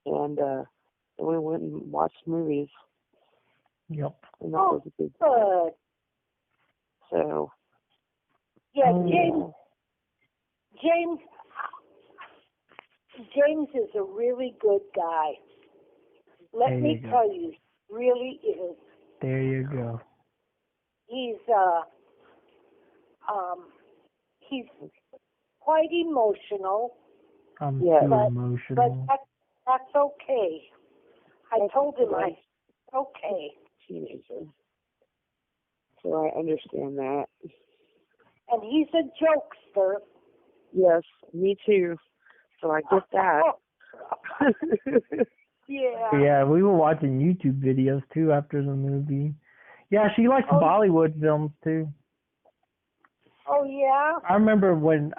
And we went and watched movies. Yep. And that was a good Good. So. Yeah, James is a really good guy. Let me tell you, really is. There you go. He's quite emotional. I'm too emotional. But that's okay. I told him it's okay. Teenager. So I understand that. And he's a jokester. Yes, me too. So I get that. Yeah. Yeah, we were watching YouTube videos too after the movie. Yeah, she likes Bollywood films too. Oh yeah. I remember when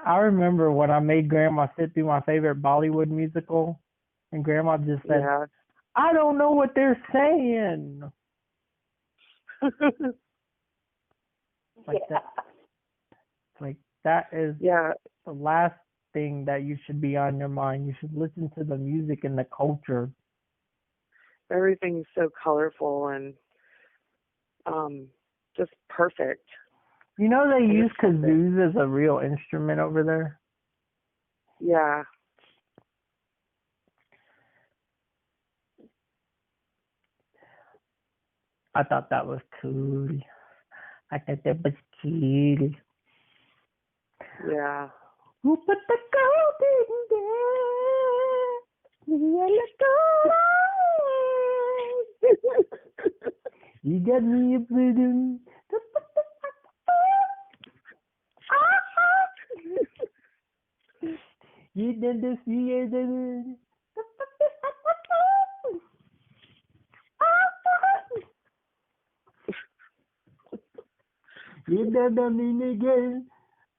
I made Grandma sit through my favorite Bollywood musical, and Grandma just said, Yeah. "I don't know what they're saying." Like that. Like that is the last thing that you should be on your mind. You should listen to the music and the culture. Everything's so colorful and just perfect. You know they use kazoos as a real instrument over there? Yeah. I thought that was cool. I thought that was cool. Yeah. Who put the gold in there? You got me a rhythm. You did this, you did you did the mean again.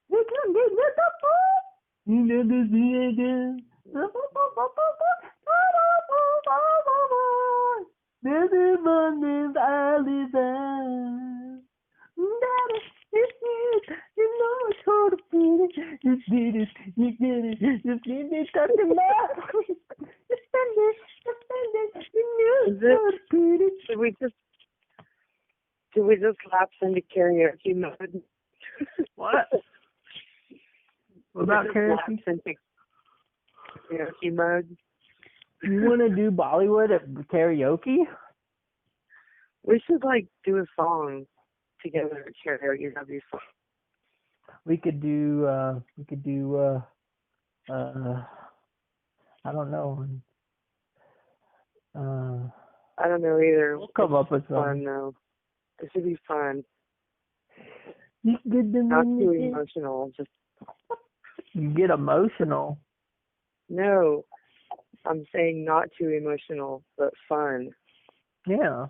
You can get the phone. You did this again. This is London's Alibaba. You know it's hard to beat it. You did it. You did it. You did it. Talk about. You spend it. You spend it. You knew it's hard to beat it. Do we just lapse into karaoke mode? What? What about karaoke? Lapse into karaoke mode. You want to do Bollywood at karaoke? We should do a song together at karaoke. That'd be fun. We could do. I don't know. I don't know either. We'll come up with fun something. though. It should be fun. You get Not too emotional. Just you get emotional. no. I'm saying not too emotional, but fun. Yeah.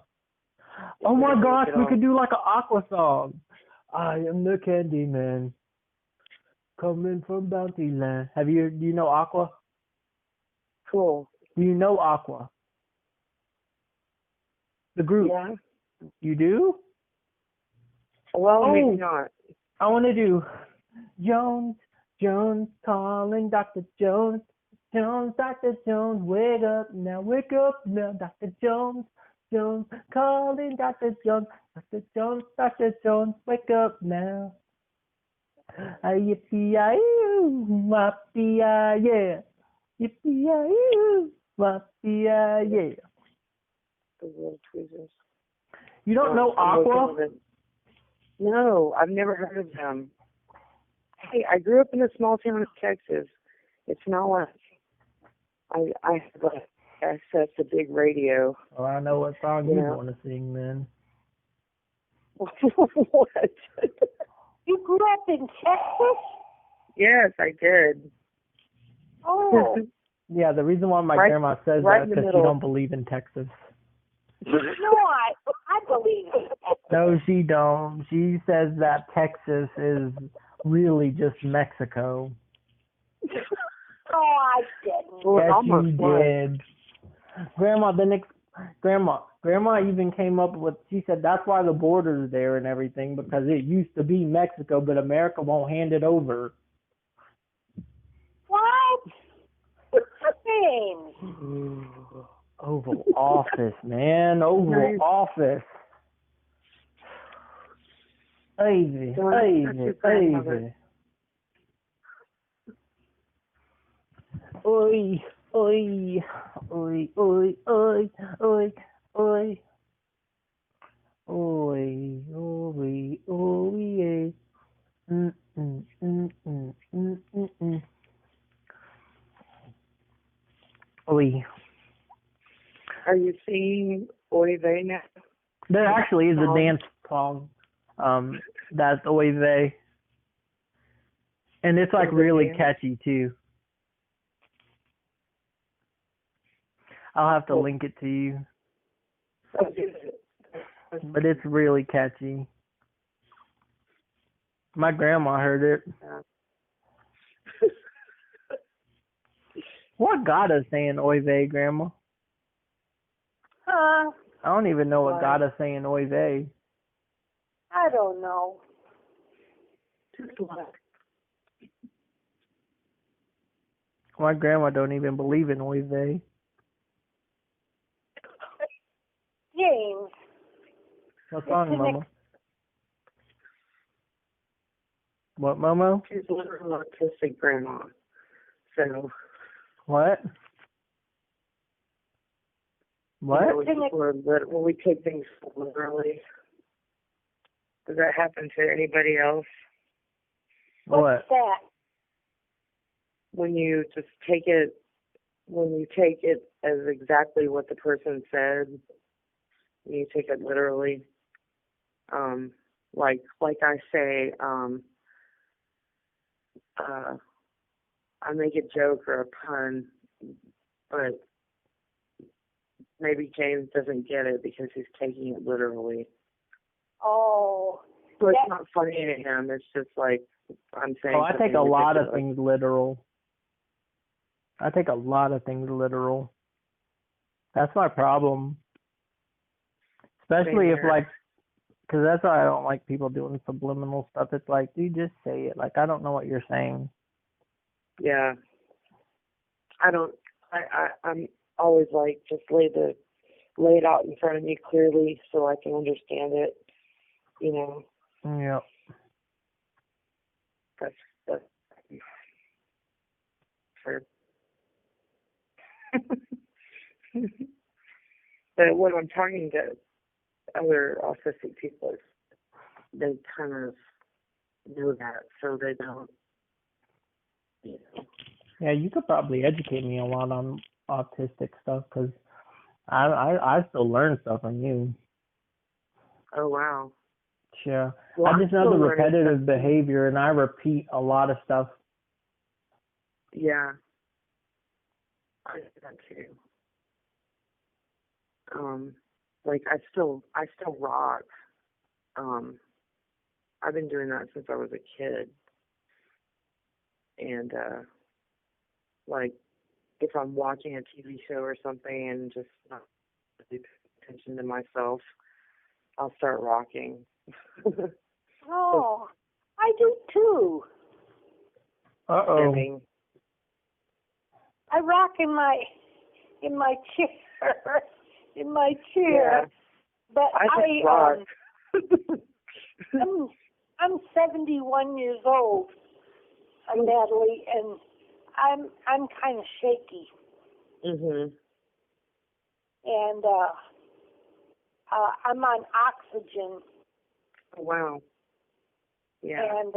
Oh my gosh, we could do like an Aqua song. I am the Candy Man, coming from Bounty Land. Do you know Aqua? Cool. Do you know Aqua? The group. Yeah. You do? Well, maybe not. I want to do Jones, calling Dr. Jones. Dr. Jones, wake up now, Dr. Jones, calling Dr. Jones, Dr. Jones, wake up now. Yippee-yi-yoo, yeah. Yippee-yi-yoo, yeah. The little tweezers. You don't know Aqua? No, I've never heard of them. Hey, I grew up in a small town of Texas. It's not like I have access to big radio. Well, I know what song you want to sing then. What? You grew up in Texas? Yes, I did. Oh. Yeah, the reason why my grandma says that is because she don't believe in Texas. No, I believe it. No, she don't. She says that Texas is really just Mexico. Oh, I didn't. Yes, you did. Grandma even came up with, she said that's why the border's there and everything, because it used to be Mexico, but America won't hand it over. What? Things. Oval Office, man. Oval Office. Ivy. Oi, oi, oi, oi, oi, oi, oi. Oi, oi, oi, Oi. Are you singing Oy Vey now? There actually is a dance song. That's Oy Vey. And it's really catchy too. I'll have to link it to you. But it's really catchy. My grandma heard it. What got us saying Oy Vey, Grandma? I don't even know what got us saying Oy Vey. I don't know. My grandma don't even believe in Oy Vey. James. What song, Mama? What, Momo? She's literally an autistic grandma. So. What? What? When we take things literally. Does that happen to anybody else? What's that? When you just take it as exactly what the person said, you take it literally. Like I say, I make a joke or a pun, but maybe James doesn't get it because he's taking it literally. Oh. So it's not funny to him. It's just like I'm saying. Oh, I take a lot of things literal. That's my problem. Especially if because that's why I don't like people doing subliminal stuff. It's like, dude, just say it. Like, I don't know what you're saying. Yeah. I'm always like, just lay it out in front of me clearly so I can understand it. you know. Yeah. That's for. But when I'm talking to other autistic people, they kind of know that, so they don't, you know. Yeah, you could probably educate me a lot on autistic stuff because I still learn stuff from you. Oh, wow. Yeah. Well, I just know still the learning repetitive stuff. behavior, and I repeat a lot of stuff. Yeah. I do that too. Like I still rock. I've been doing that since I was a kid. And like if I'm watching a TV show or something and just not really paying attention to myself, I'll start rocking. Oh, I do too. Uh-oh. I rock in my chair, Yeah. But I just rock. I'm 71 years old, Natalie, and I'm kind of shaky. Mhm. And I'm on oxygen. Oh, wow. Yeah. And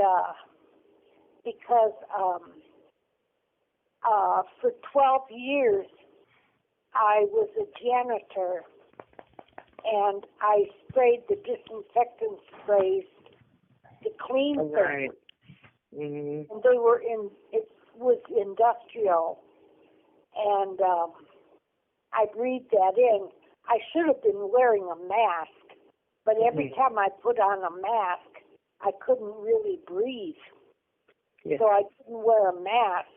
because for 12 years I was a janitor, and I sprayed the disinfectant sprays to clean Oh, things. right. Mhm. And it was industrial, and I breathed that in. I should have been wearing a mask, but every time I put on a mask, I couldn't really breathe. Yeah. So I didn't wear a mask,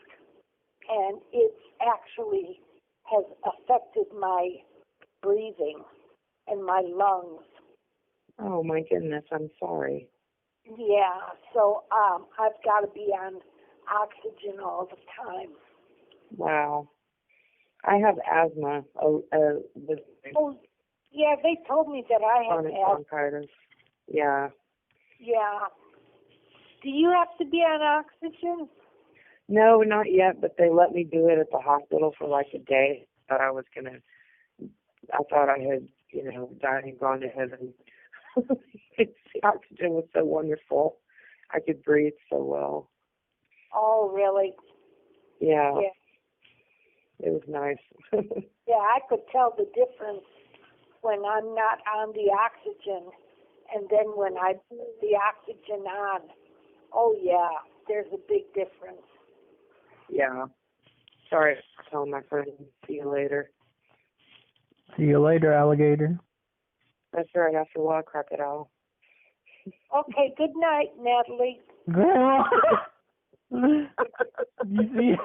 and it actually has affected my breathing and my lungs. Oh my goodness, I'm sorry. Yeah, so I've got to be on oxygen all the time. Wow. I have asthma. With Oh, yeah, they told me that I have chronic asthma. bronchitis. Yeah. Yeah. Do you have to be on oxygen? No, not yet, but they let me do it at the hospital for like a day. I thought I had, died and gone to heaven. The oxygen was so wonderful. I could breathe so well. Oh, really? Yeah. Yeah. It was nice. Yeah, I could tell the difference when I'm not on the oxygen and then when I put the oxygen on. Oh, yeah, there's a big difference. Yeah. Sorry for telling my friend. See you later. See you later, alligator. That's right, after a while, crocodile. Okay, good night, Natalie. Grandma. You see?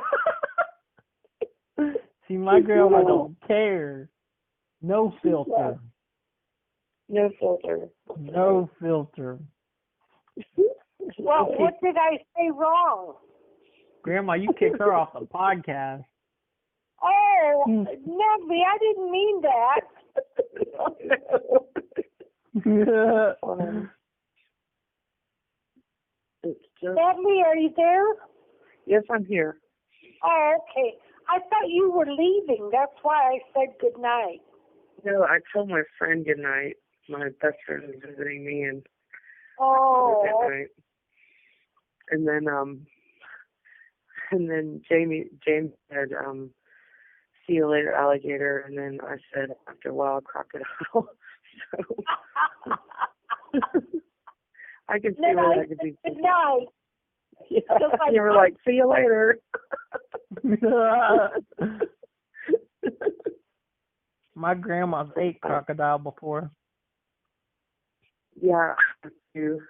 See, my grandma don't care. No filter. No filter. No filter. Well, what did I say wrong? Grandma, you kicked her off the podcast. Oh, Natalie, I didn't mean that. It's just... Natalie, are you there? Yes, I'm here. Oh, okay. I thought you were leaving. That's why I said good night. No, I told my friend good night. My best friend was visiting me, and Oh. good night. And then James said, see you later, alligator. And then I said, after a while, crocodile. So I could see where that could be. Good night. Yeah, you were like, see you later. My grandma's ate crocodile before. Yeah, you.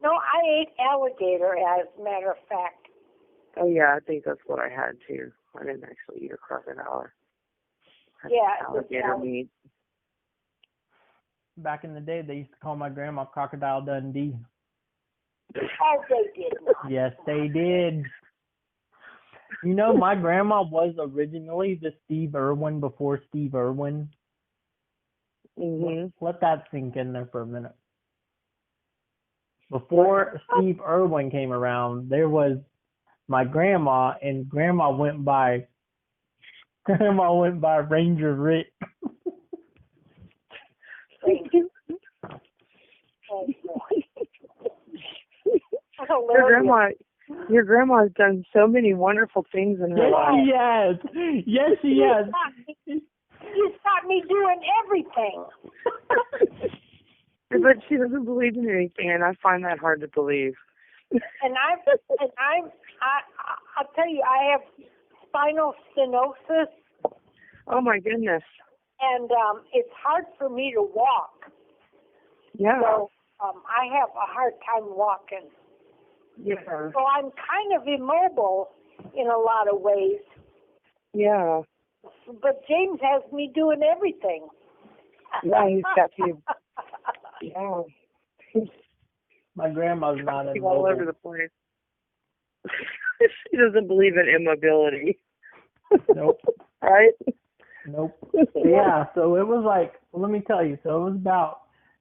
No, I ate alligator, as a matter of fact. Oh, yeah, I think that's what I had, too. I didn't actually eat a crocodile. Alligator meat. Back in the day, they used to call my grandma Crocodile Dundee. Oh, they did not. Yes, they did. You know, my grandma was originally the Steve Irwin before Steve Irwin. Mm-hmm. Let that sink in there for a minute. before Steve Irwin came around, there was my grandma, and Grandma went by Ranger Rick. Your grandma's done so many wonderful things in her life. Yes, she has. She's got me doing everything. But she doesn't believe in anything, and I find that hard to believe. I'll tell you, I have spinal stenosis. Oh my goodness. And it's hard for me to walk. Yeah. So I have a hard time walking. Yeah. So I'm kind of immobile in a lot of ways. Yeah. But James has me doing everything. Yeah, he's got you. Yeah. My grandma's not immobile. All over the place. She doesn't believe in immobility. Nope. Right? Nope. Yeah, so it was like, well, let me tell you, so it was about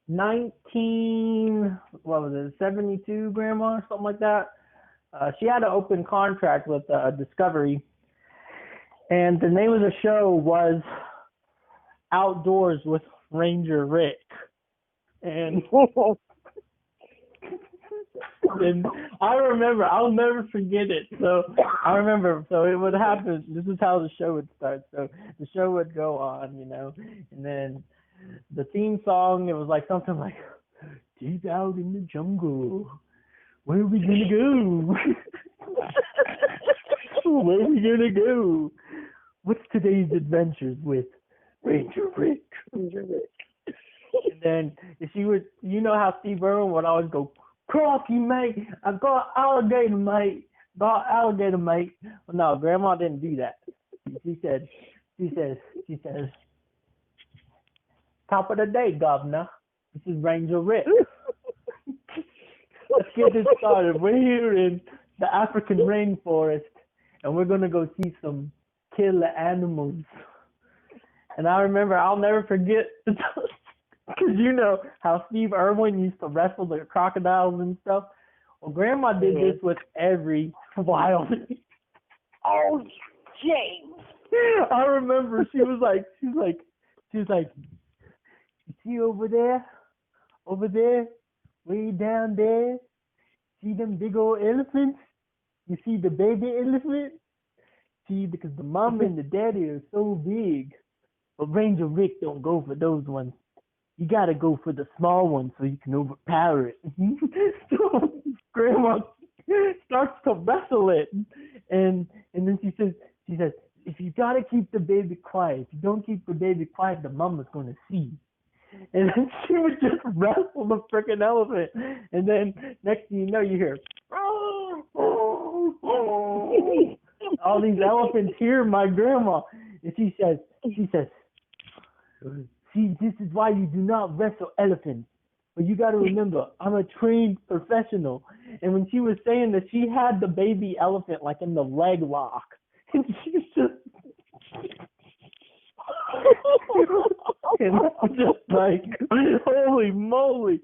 72, Grandma, or something like that. She had an open contract with Discovery, and the name of the show was Outdoors with Ranger Rick. And and I remember, I'll never forget it. So I remember, so it would happen. This is how the show would start. So the show would go on, and then the theme song, it was like something like, "Deep out in the jungle, where are we gonna go? Where are we gonna go? What's today's adventures with Ranger Rick?" Ranger Rick. And then she would, how Steve Irwin would always go, "Crocky, mate, I got alligator, mate. Got alligator, mate." Well, no, Grandma didn't do that. She says, "Top of the day, Governor. This is Ranger Rick. Let's get this started. We're here in the African rainforest, and we're going to go see some killer animals." And I remember, I'll never forget, because you know how Steve Irwin used to wrestle the crocodiles and stuff. Well, Grandma did this with every wild. Oh, James. I remember she was like, "You see over there, way down there, see them big old elephants? You see the baby elephant? See, because the mama and the daddy are so big, but Ranger Rick don't go for those ones. You gotta go for the small one so you can overpower it." So Grandma starts to wrestle it, and then she says, "If you gotta keep the baby quiet, if you don't keep the baby quiet, the mama's gonna see." And then she would just wrestle the freaking elephant, and then next thing you know, you hear, all these elephants hear my grandma, and she says, "See, this is why you do not wrestle elephants. But you got to remember, I'm a trained professional." And when she was saying that, she had the baby elephant like in the leg lock, and she's just, and I'm just like, holy moly!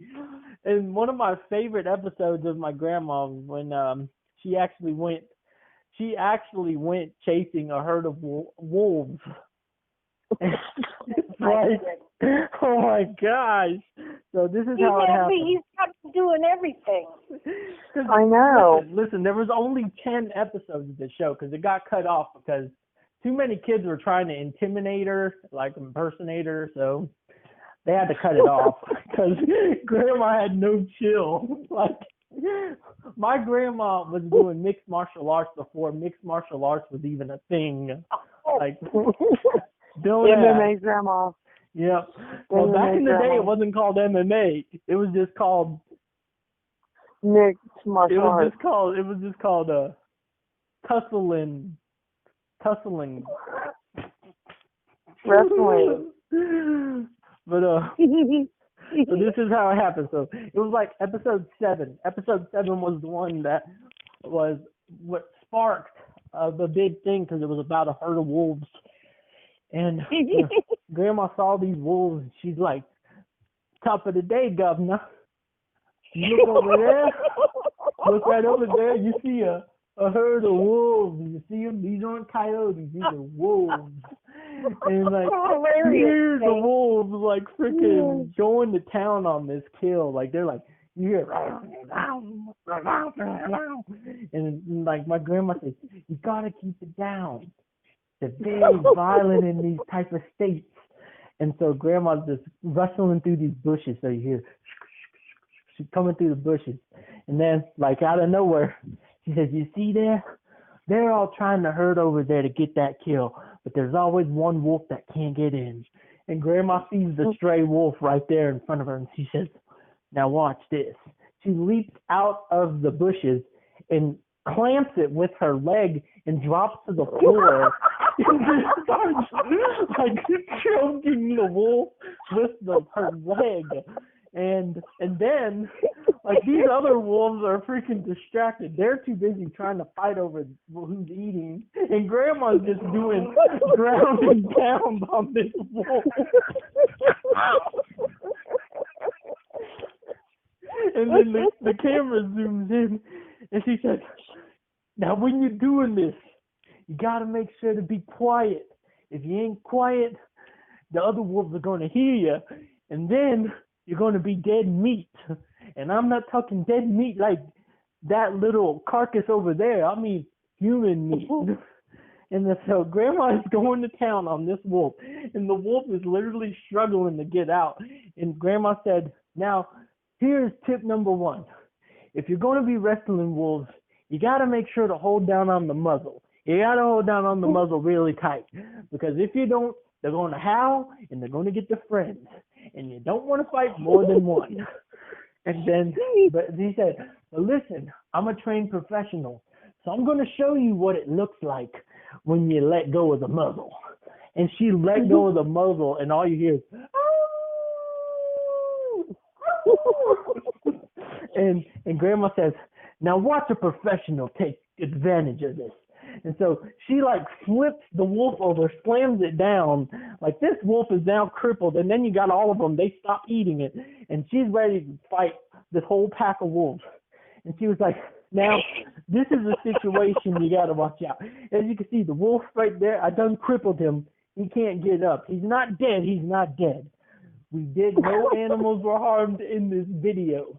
And one of my favorite episodes of my grandma was when she actually went chasing a herd of wolves. It's like, oh my gosh! So this is how it happened. He's got me doing everything. I know. Listen, there was only 10 episodes of the show because it got cut off because too many kids were trying to intimidate her, like impersonate her, so they had to cut it off because Grandma had no chill. Like, my grandma was doing mixed martial arts before mixed martial arts was even a thing. Like, MMA grandma. Yep. Well, back in the day, it wasn't called MMA. It was just called mixed martial arts. It was just called tussling. Wrestling. But so this is how it happened. So it was like episode 7. Episode 7 was the one that was what sparked the big thing because it was about a herd of wolves. And Grandma saw these wolves and she's like, "Top of the day, Governor." You look over there. Look right over there. You see a herd of wolves. You see them? These aren't coyotes. These are wolves. And like, here's the wolves like freaking going to town on this kill. Like they're like, you hear, and like my grandma says, you gotta keep it down. They're very violent in these type of states. And so grandma's just rustling through these bushes. So you hear, she's coming through the bushes. And then, like out of nowhere, she says, you see there? They're all trying to herd over there to get that kill. But there's always one wolf that can't get in. And grandma sees the stray wolf right there in front of her. And she says, now watch this. She leaps out of the bushes and clamps it with her leg and drops to the floor and just starts like choking the wolf with her leg. And then like these other wolves are freaking distracted. They're too busy trying to fight over who's eating, and grandma's just doing ground and pound on this wolf. And then the camera zooms in, and she said, now when you're doing this, you got to make sure to be quiet. If you ain't quiet, the other wolves are going to hear you, and then you're going to be dead meat. And I'm not talking dead meat like that little carcass over there. I mean human meat. And so grandma is going to town on this wolf, and the wolf is literally struggling to get out. And grandma said, now, here's tip number one. If you're going to be wrestling wolves, you got to make sure to hold down on the muzzle. You got to hold down on the muzzle really tight, because if you don't, they're going to howl and they're going to get their friends, and you don't want to fight more than one. And then, but he said, well, listen, I'm a trained professional, so I'm going to show you what it looks like when you let go of the muzzle. And she let go of the muzzle, and all you hear is, oh! and grandma says, now watch a professional take advantage of this. And so she like flips the wolf over, slams it down. Like this wolf is now crippled, and then you got all of them. They stop eating it, and she's ready to fight this whole pack of wolves. And she was like, now this is a situation you got to watch out. As you can see, the wolf right there, I done crippled him. He can't get up. He's not dead. He's not dead. We did, no animals were harmed in this video.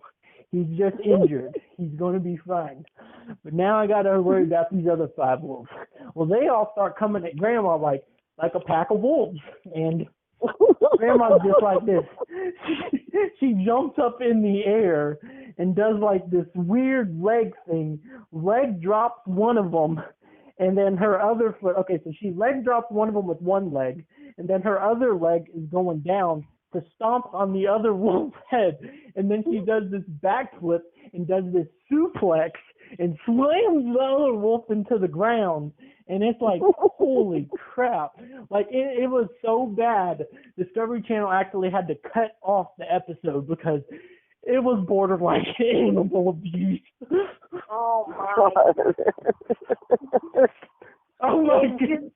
He's just injured. He's going to be fine. But now I got to worry about these other 5 wolves. Well, they all start coming at grandma like a pack of wolves. And grandma's just like this. She jumps up in the air and does like this weird leg thing. Leg drops one of them, and then her other foot. Okay, so she leg drops one of them with one leg, and then her other leg is going down to stomp on the other wolf's head. And then she does this backflip and does this suplex and slams the other wolf into the ground. And it's like, holy crap. Like, it was so bad, Discovery Channel actually had to cut off the episode because it was borderline animal abuse. Oh, my. Oh, my God.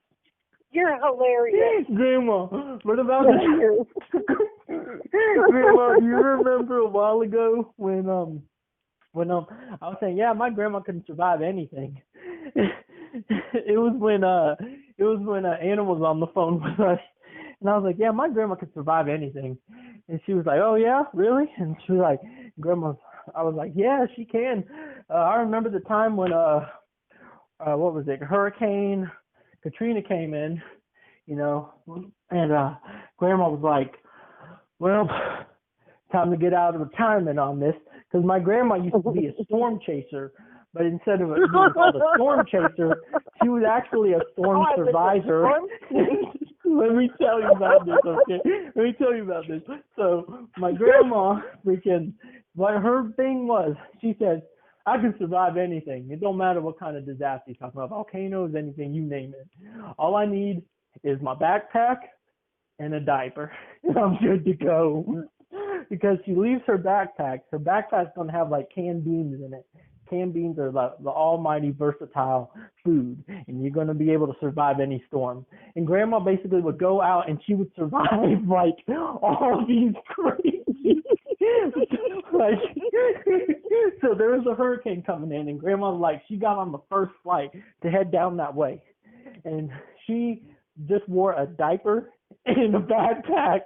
You're hilarious. Grandma, what about this? Grandma, you remember a while ago when I was saying, yeah, my grandma couldn't survive anything. It was when Anna was on the phone with us, and I was like, yeah, my grandma could survive anything. And she was like, oh yeah, really? And she was like, I was like, yeah, she can. I remember the time when what was it? Hurricane Katrina came in, you know, and grandma was like, well, time to get out of retirement on this, because my grandma used to be a storm chaser, but instead of being called a storm chaser, she was actually a storm survivor. Let me tell you about this, okay? Let me tell you about this. So my grandma freaking, what her thing was, she said, I can survive anything. It don't matter what kind of disaster you're talking about. Volcanoes, anything, you name it. All I need is my backpack and a diaper, and I'm good to go. Because she leaves her backpack. Her backpack's going to have like canned beans in it. Canned beans are the almighty versatile food, and you're going to be able to survive any storm. And grandma basically would go out and she would survive like all these crazy, like a hurricane coming in, and Grandma, like, she got on the first flight to head down that way. And she just wore a diaper and a backpack.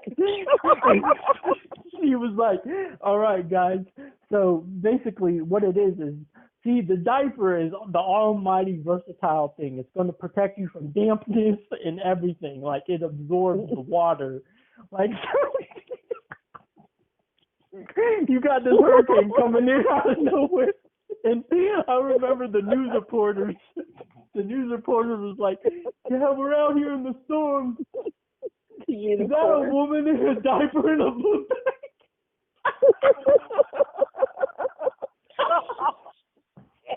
She was like, all right, guys. So basically what it is, see, the diaper is the almighty versatile thing. It's going to protect you from dampness and everything. Like, it absorbs the water. Like, you got this hurricane coming in out of nowhere. And I remember the news reporters was like, yeah, we're out here in the storm. Is that a woman in a diaper and a blue bag?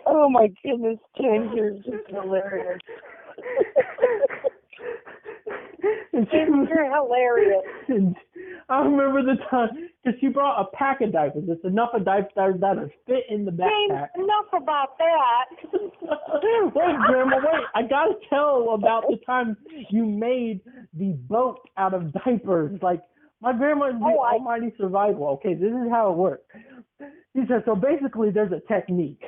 Oh my goodness, James, you're just hilarious. You're hilarious. And I remember the time, because she brought a pack of diapers. It's enough of diapers that fit in the backpack. James, enough about that. Wait, Grandma, wait. I got to tell about the time you made the boat out of diapers. Like, my grandma is the almighty survival. Okay, this is how it works. She said, so basically there's a technique.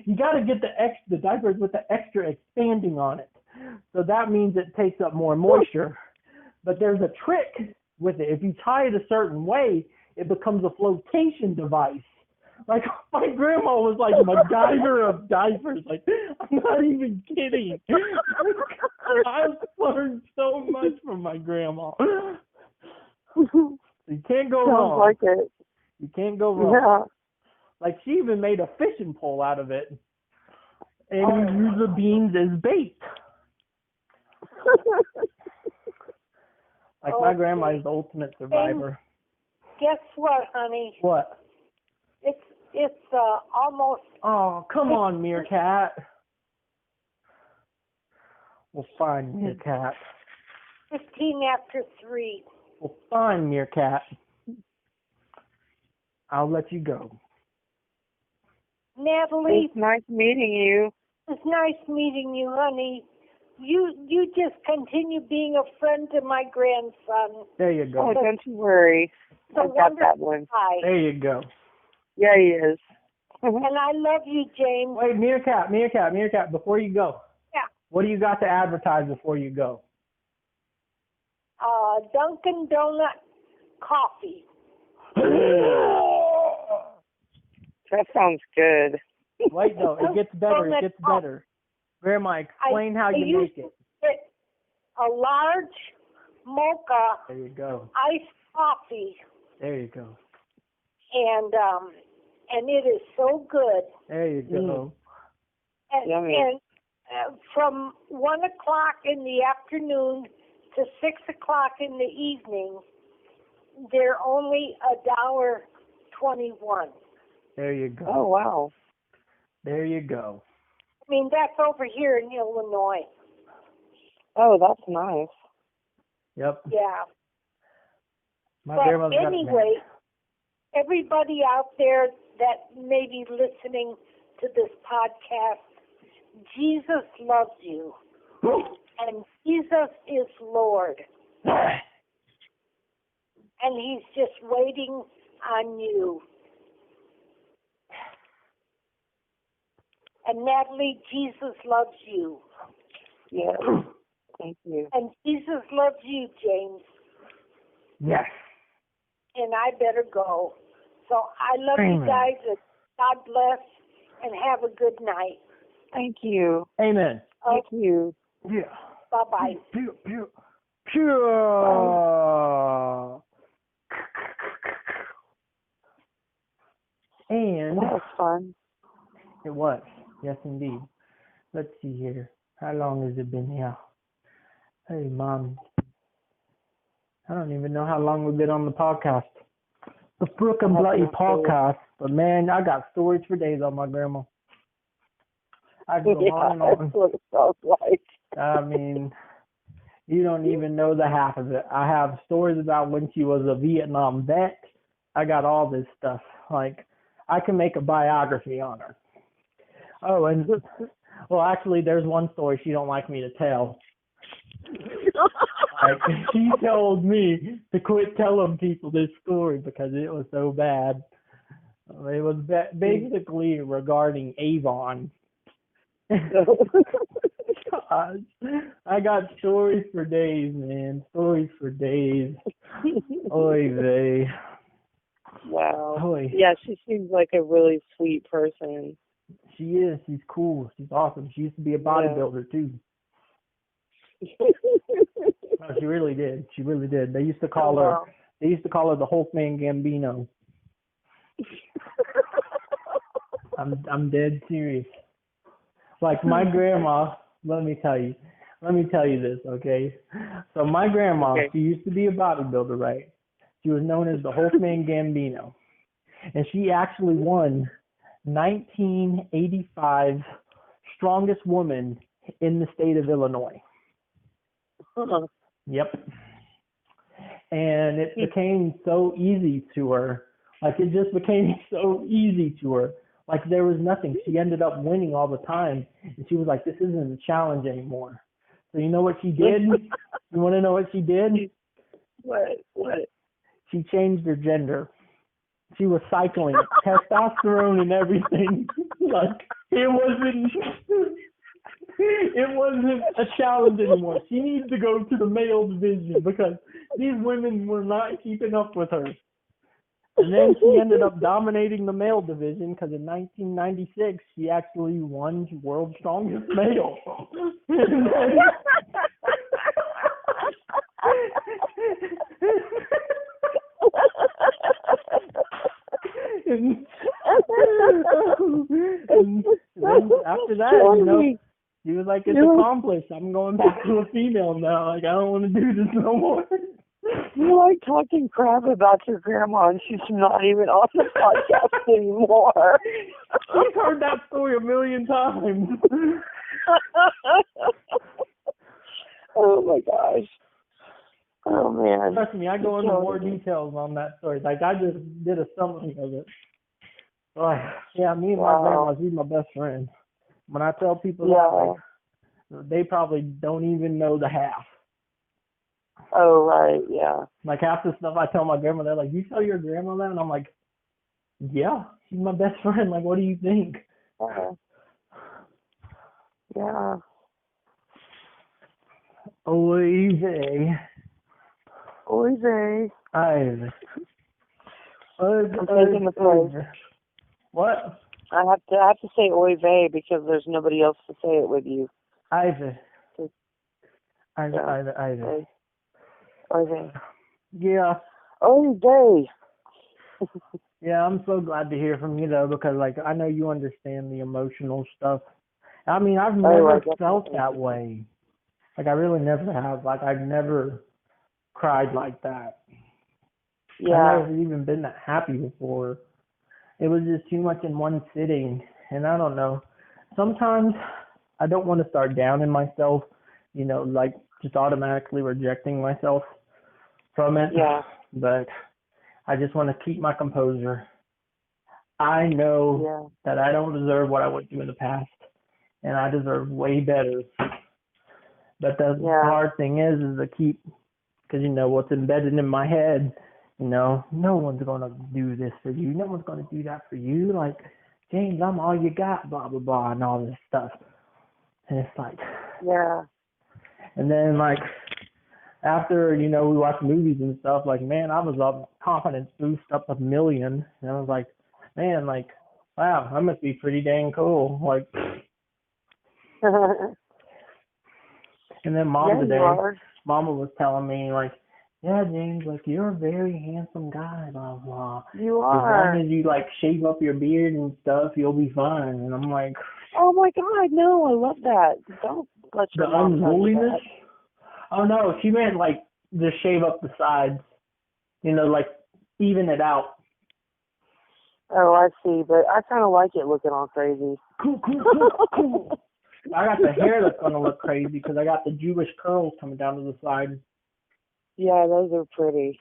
You got to get the diapers with the extra expanding on it. So that means it takes up more moisture. But there's a trick with it. If you tie it a certain way, it becomes a flotation device. Like, my grandma was like MacGyver of diapers. Like, I'm not even kidding. I've learned so much from my grandma. You can't go wrong. Sounds like it. You can't go wrong. Yeah. Like, she even made a fishing pole out of it. And you use the beans as bait. Like, my grandma is the ultimate survivor. Guess what, honey? What? It's almost... Oh, come on, Meerkat. Well, fine, Meerkat. 15 after 3. Well, fine, Meerkat. I'll let you go. Natalie, It's nice meeting you. it's nice meeting you, honey. You just continue being a friend to my grandson. There you go. Oh, don't you worry. So I've got that one. Hi. There you go. Yeah, he is. And I love you, James. Wait, Meerkat, before you go. Yeah. What do you got to advertise before you go? Dunkin' Donut coffee. That sounds good. Wait, no, it gets better. Grandma, explain how you make it. Get a large mocha There you go. iced coffee, There you go. and it is so good. There you go. And from 1 o'clock in the afternoon to 6 o'clock in the evening, they're only $1.21. There you go. Oh, wow. There you go. I mean, that's over here in Illinois. Oh, that's nice. Yep. Yeah. My But grandma's got it anyway, everybody out there that may be listening to this podcast, Jesus loves you. And Jesus is Lord. And he's just waiting on you. And Natalie, Jesus loves you. Yeah. Thank you. And Jesus loves you, James. Yes. And I better go. So I love you guys. And God bless. And have a good night. Thank you. Amen. Thank you. Yeah. Bye-bye. Pew, pew, pew. And That was fun. it was. Yes, indeed. Let's see here. How long has it been here? Hey, Mom. I don't even know how long we've been on the podcast. The Brook and Bloody podcast. But, man, I got stories for days on my grandma. I go on and on. That's what it sounds like. I mean, you don't even know the half of it. I have stories about when she was a Vietnam vet. I got all this stuff. Like, I can make a biography on her. Oh, and, well, actually, there's one story she don't like me to tell. Like, she told me to quit telling people this story because it was so bad. It was basically regarding Avon. Gosh, I got stories for days, man. Stories for days. Oy vey. Wow. Oy. Yeah, she seems like a really sweet person. She is. She's cool. She's awesome. She used to be a bodybuilder too. Oh, she really did. She really did. They used to call her. They used to call her the Hocwwid Gambino. I'm dead serious. Like my grandma. Let me tell you this, okay? So my grandma, She used to be a bodybuilder, right? She was known as the Hocwwid Gambino, and she actually won 1985 strongest woman in the state of Illinois. Yep. And it became so easy to her. Like, it just became so easy to her. Like, there was nothing. She ended up winning all the time. And she was like, this isn't a challenge anymore. So you know what she did? You want to know what she did? What? She changed her gender. She was cycling testosterone and everything. Like, it wasn't a challenge anymore. She needs to go to the male division because these women were not keeping up with her. And then she ended up dominating the male division because in 1996 she actually won World's Strongest Male. and then after that, you know, she was like, it's accomplished. I'm going back to a female now. Like, I don't want to do this no more. You like talking crap about your grandma, and she's not even on the podcast anymore. She's heard that story a million times. Oh my gosh. Oh man. Trust me, I go into more details on that story. Like, I just did a summary of it. Yeah, me and my grandma, she's my best friend. When I tell people that, like, they probably don't even know the half. Oh, right, yeah. Like, half the stuff I tell my grandma, they're like, you tell your grandma that? And I'm like, yeah, she's my best friend. Like, what do you think? Yeah. Oy vey. Oy vey. I'm taking the place. What? I have to say oy vey because there's nobody else to say it with you. Ivy. Oy vey. Yeah. Oy vey. Yeah, I'm so glad to hear from you though, because like I know you understand the emotional stuff. I mean, I've never felt that way. Like, I really never have. Like, I've never cried like that. Yeah. I've never even been that happy before. It was just too much in one sitting, and I don't know. Sometimes I don't want to start down in myself, you know, like just automatically rejecting myself from it. Yeah. But I just want to keep my composure. I know that I don't deserve what I went through in the past, and I deserve way better. But the hard thing is to keep, because, you know, what's embedded in my head, you know, no one's going to do this for you. No one's going to do that for you. Like, James, I'm all you got, blah, blah, blah, and all this stuff. And it's like. Yeah. And then, like, after, you know, we watch movies and stuff, like, man, I was up, confidence boost up 1,000,000. And I was like, man, like, wow, I must be pretty dang cool. Like, and then Mama was telling me, like, yeah, James, like, you're a very handsome guy, blah, blah. You are. As long as you, like, shave up your beard and stuff, you'll be fine. And I'm like, oh, my God, no, I love that. Don't let your mom unholiness? Oh, no, she meant, like, just shave up the sides. You know, like, even it out. Oh, I see, but I kind of like it looking all crazy. Cool. I got the hair that's going to look crazy because I got the Jewish curls coming down to the side. Yeah, those are pretty.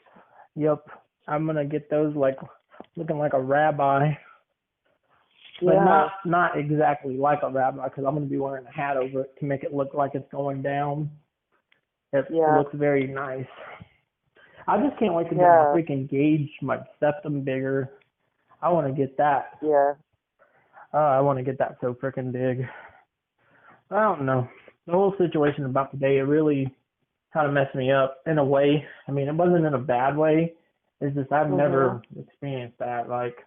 Yep. I'm going to get those, like, looking like a rabbi. But not exactly like a rabbi, because I'm going to be wearing a hat over it to make it look like it's going down. It looks very nice. I just can't wait to get my freaking gauge, my septum bigger. I want to get that. Yeah. I want to get that so freaking big. I don't know. The whole situation about today, it really kind of messed me up in a way. I mean, it wasn't in a bad way. It's just I've never experienced that. Like,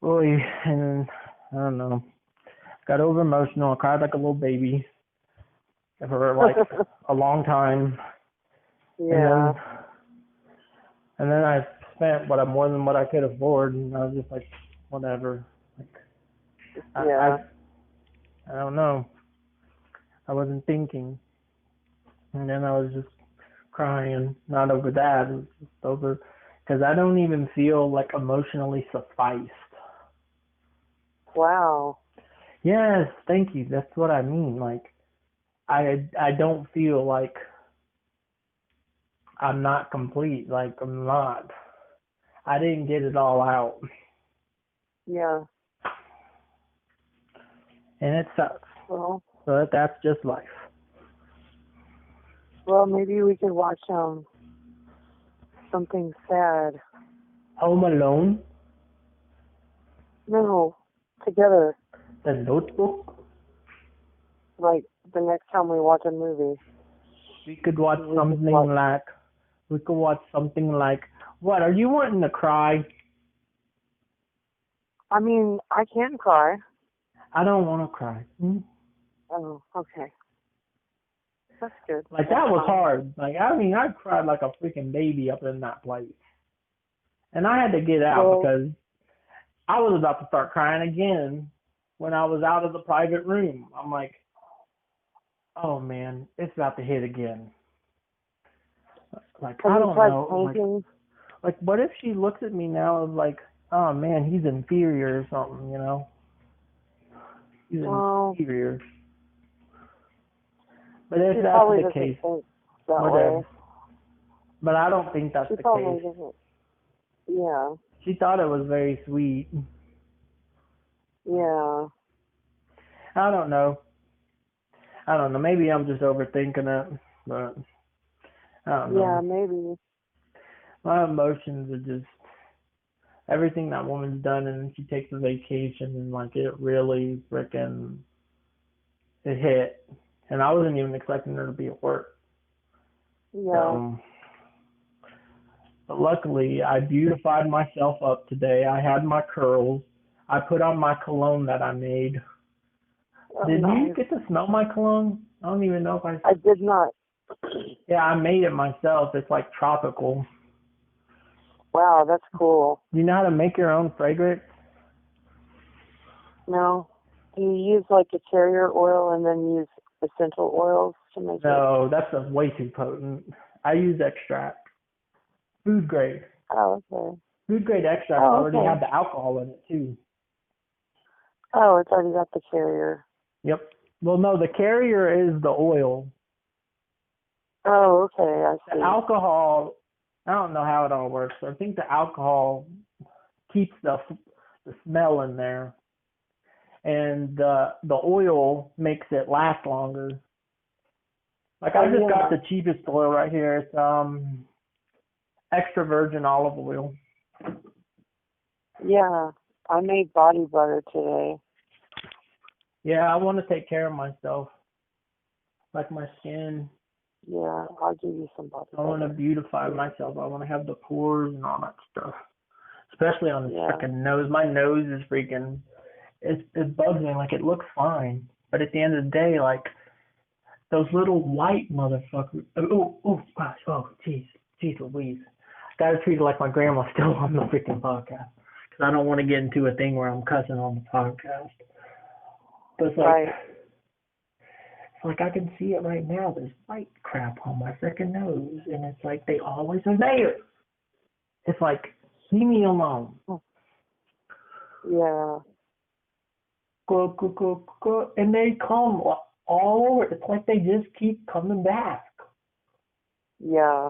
really, and I don't know. Got over emotional. I cried like a little baby for like a long time. Yeah. And then I spent more than what I could afford, and I was just like, whatever. Like, Yeah. I don't know. I wasn't thinking. And then I was just crying, not over that, it was just over, because I don't even feel like emotionally sufficed. Wow. Yes, thank you. That's what I mean. Like, I don't feel like I'm not complete. Like, I'm not. I didn't get it all out. Yeah. And it sucks. Well, But that's just life. well, maybe we could watch something sad. Home Alone, No, together. The Notebook. Like the next time we watch a movie. We could watch something like, what, are you wanting to cry? I mean, I can cry. I don't want to cry. Oh, okay. That's good. Like, that was hard. Like, I mean, I cried like a freaking baby up in that place. And I had to get out because I was about to start crying again when I was out of the private room. I'm like, oh man, it's about to hit again. Like, I don't know. Like, what if she looks at me now and like, oh man, he's inferior or something, you know? He's inferior. But if that's the case, whatever. But I don't think that's the case. Yeah. She thought it was very sweet. Yeah. I don't know. Maybe I'm just overthinking it, but I don't know. Yeah, maybe. My emotions are just everything that woman's done, and then she takes a vacation, and like it really freaking it hit, and I wasn't even expecting her to be at work. Yeah. But luckily, I beautified myself up today. I had my curls. I put on my cologne that I made. Did you get to smell my cologne? I don't even know if I did not. Yeah, I made it myself. It's like tropical. Wow, that's cool. You know how to make your own fragrance? No. Do you use like a carrier oil and then use essential oils to make it? No, that's way too potent. I use extract. Food grade. Oh, okay. Food grade extract already had the alcohol in it too. Oh, it's already got the carrier. Yep. Well, no, the carrier is the oil. Oh, okay, I see. The alcohol, I don't know how it all works. I think the alcohol keeps the smell in there, and the oil makes it last longer. Like I just got the cheapest oil right here. It's extra virgin olive oil. Yeah, I made body butter today. Yeah, I want to take care of myself, like my skin. Yeah, I'll give you some body butter. I want to beautify myself. I want to have the pores and all that stuff, especially on the freaking nose. My nose is freaking. It bugs me. Like it looks fine, but at the end of the day, like those little white motherfuckers. Oh gosh, oh jeez Louise. Gotta treat it like my grandma's still on the freaking podcast, because I don't want to get into a thing where I'm cussing on the podcast. But it's like, it's like I can see it right now. There's white crap on my freaking nose, and it's like they always are there. It's like, leave me alone. Yeah. Go, and they come all over. It's like they just keep coming back. Yeah.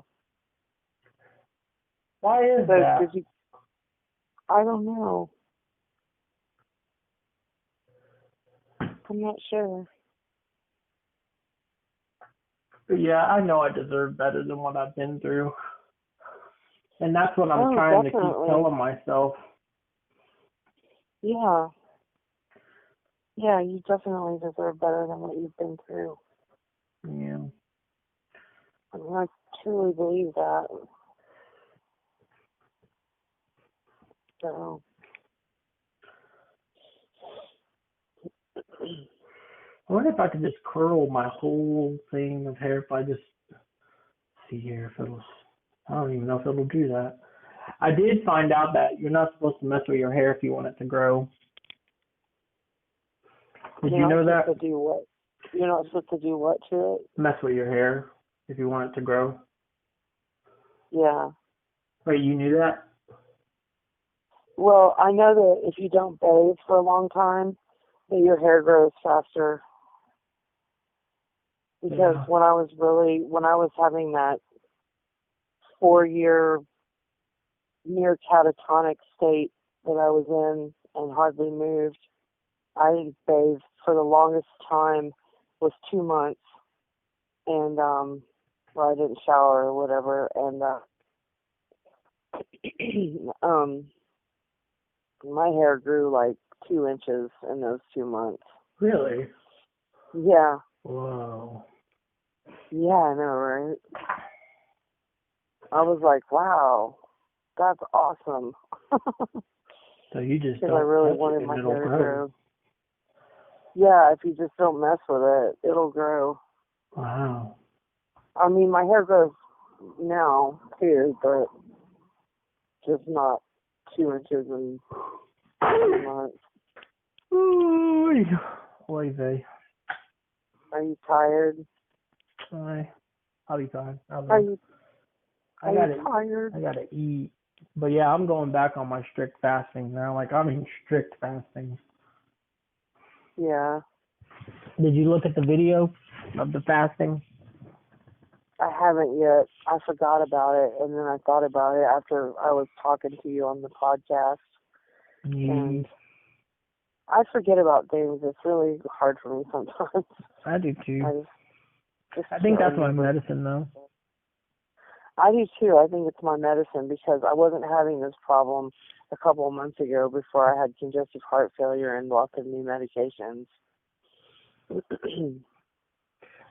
Why is that? I don't know. I'm not sure. Yeah, I know I deserve better than what I've been through. And that's what I'm trying to keep telling myself. Yeah. Yeah, you definitely deserve better than what you've been through. Yeah. I mean, I truly believe that. So. I wonder if I could just curl my whole thing of hair if I just see here if it'll. I don't even know if it'll do that. I did find out that you're not supposed to mess with your hair if you want it to grow. Did you know that? To do what? You're not supposed to do what to it? Mess with your hair if you want it to grow. Yeah. Wait, you knew that? Well, I know that if you don't bathe for a long time, that your hair grows faster. Because when I was having that 4-year near catatonic state that I was in and hardly moved, I bathed for the longest time was 2 months, and I didn't shower or whatever, and my hair grew like 2 inches in those 2 months. Really? Yeah. Whoa. Yeah, I know, right? I was like, wow, that's awesome. So you just don't I really touch wanted it my and it'll hair to grow. grow. Yeah, if you just don't mess with it, it'll grow. Wow. I mean, my hair grows now, too, but just not 2 inches in 2 months. Ooh, oy vey. Are you tired? I'll be fine. Are you tired? I gotta eat. But yeah, I'm going back on my strict fasting now. Like, I'm in strict fasting. Yeah. Did you look at the video of the fasting? I haven't yet. I forgot about it, and then I thought about it after I was talking to you on the podcast. And I forget about things. It's really hard for me sometimes. I do too. I can't think that's my remember. medicine, though. I do too. I think it's my medicine because I wasn't having this problem a couple of months ago before I had congestive heart failure and lots of new medications.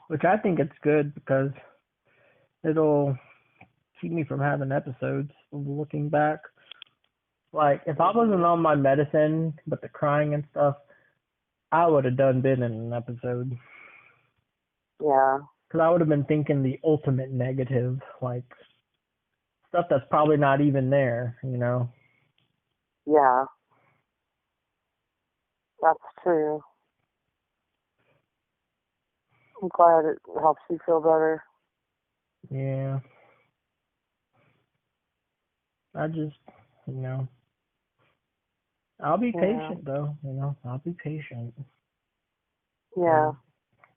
Which I think it's good because it'll keep me from having episodes looking back. Like, if I wasn't on my medicine, but the crying and stuff, I would have been in an episode. Yeah. Because I would have been thinking the ultimate negative, like, stuff that's probably not even there, you know? Yeah. That's true. I'm glad it helps you feel better. Yeah. I just, you know, I'll be patient, though, you know? I'll be patient. Yeah.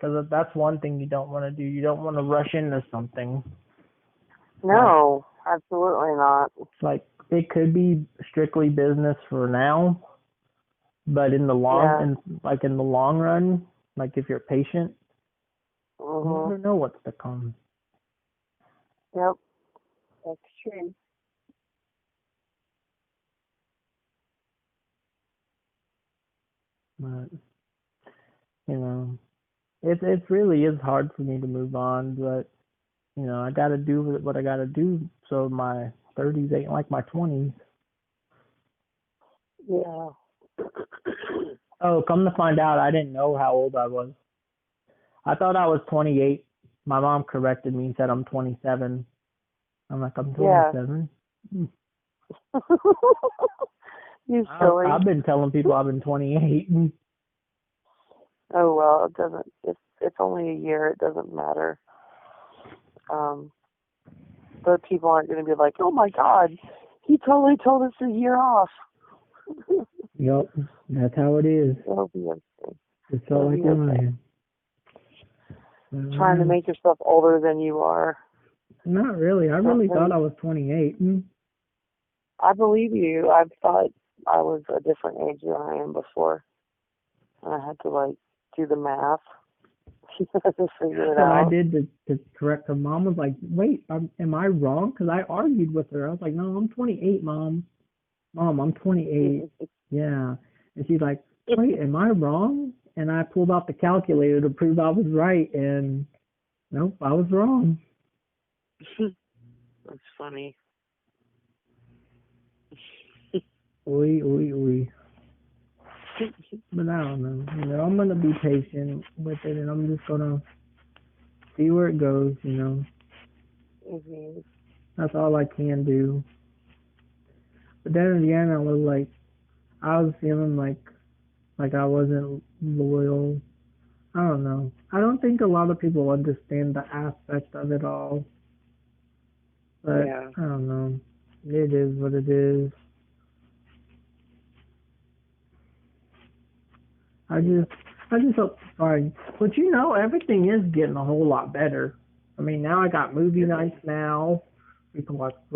Because that's one thing you don't want to do. You don't want to rush into something. No, absolutely not. Like, it could be strictly business for now, but in the long, in the long run, like if you're patient, you never know what's to come. Yep, that's true. But, you know, it really is hard for me to move on, but, you know, I got to do what I got to do so my 30s ain't like my 20s. Yeah. Oh, come to find out, I didn't know how old I was. I thought I was 28. My mom corrected me and said I'm 27. I'm like, I'm 27? Yeah. You silly. I've been telling people I've been 28. Oh, well, it doesn't, it's only a year, it doesn't matter. But people aren't going to be like, oh my God, he totally told us a year off. Yep, that's how it is. It'll be okay. It's all like okay. Trying to make yourself older than you are. Not really. I really thought I was 28. I believe you. I thought I was a different age than I am before. And I had to, like, do the math to figure it out. I did to correct her. Mom was like, wait, am I wrong? Because I argued with her. I was like, no, I'm 28, Mom. Mom, I'm 28. Yeah. And she's like, wait, am I wrong? And I pulled out the calculator to prove I was right, and nope, I was wrong. That's funny. Oy. But I don't know. You know, I'm gonna be patient with it, and I'm just gonna see where it goes. You know, Mhm. that's all I can do. But then in the end, I was feeling like I wasn't loyal. I don't know. I don't think a lot of people understand the aspect of it all. But Yeah. I don't know. It is what it is. I just hope it's fine. But you know, everything is getting a whole lot better. I mean, now I got movie nights now. We're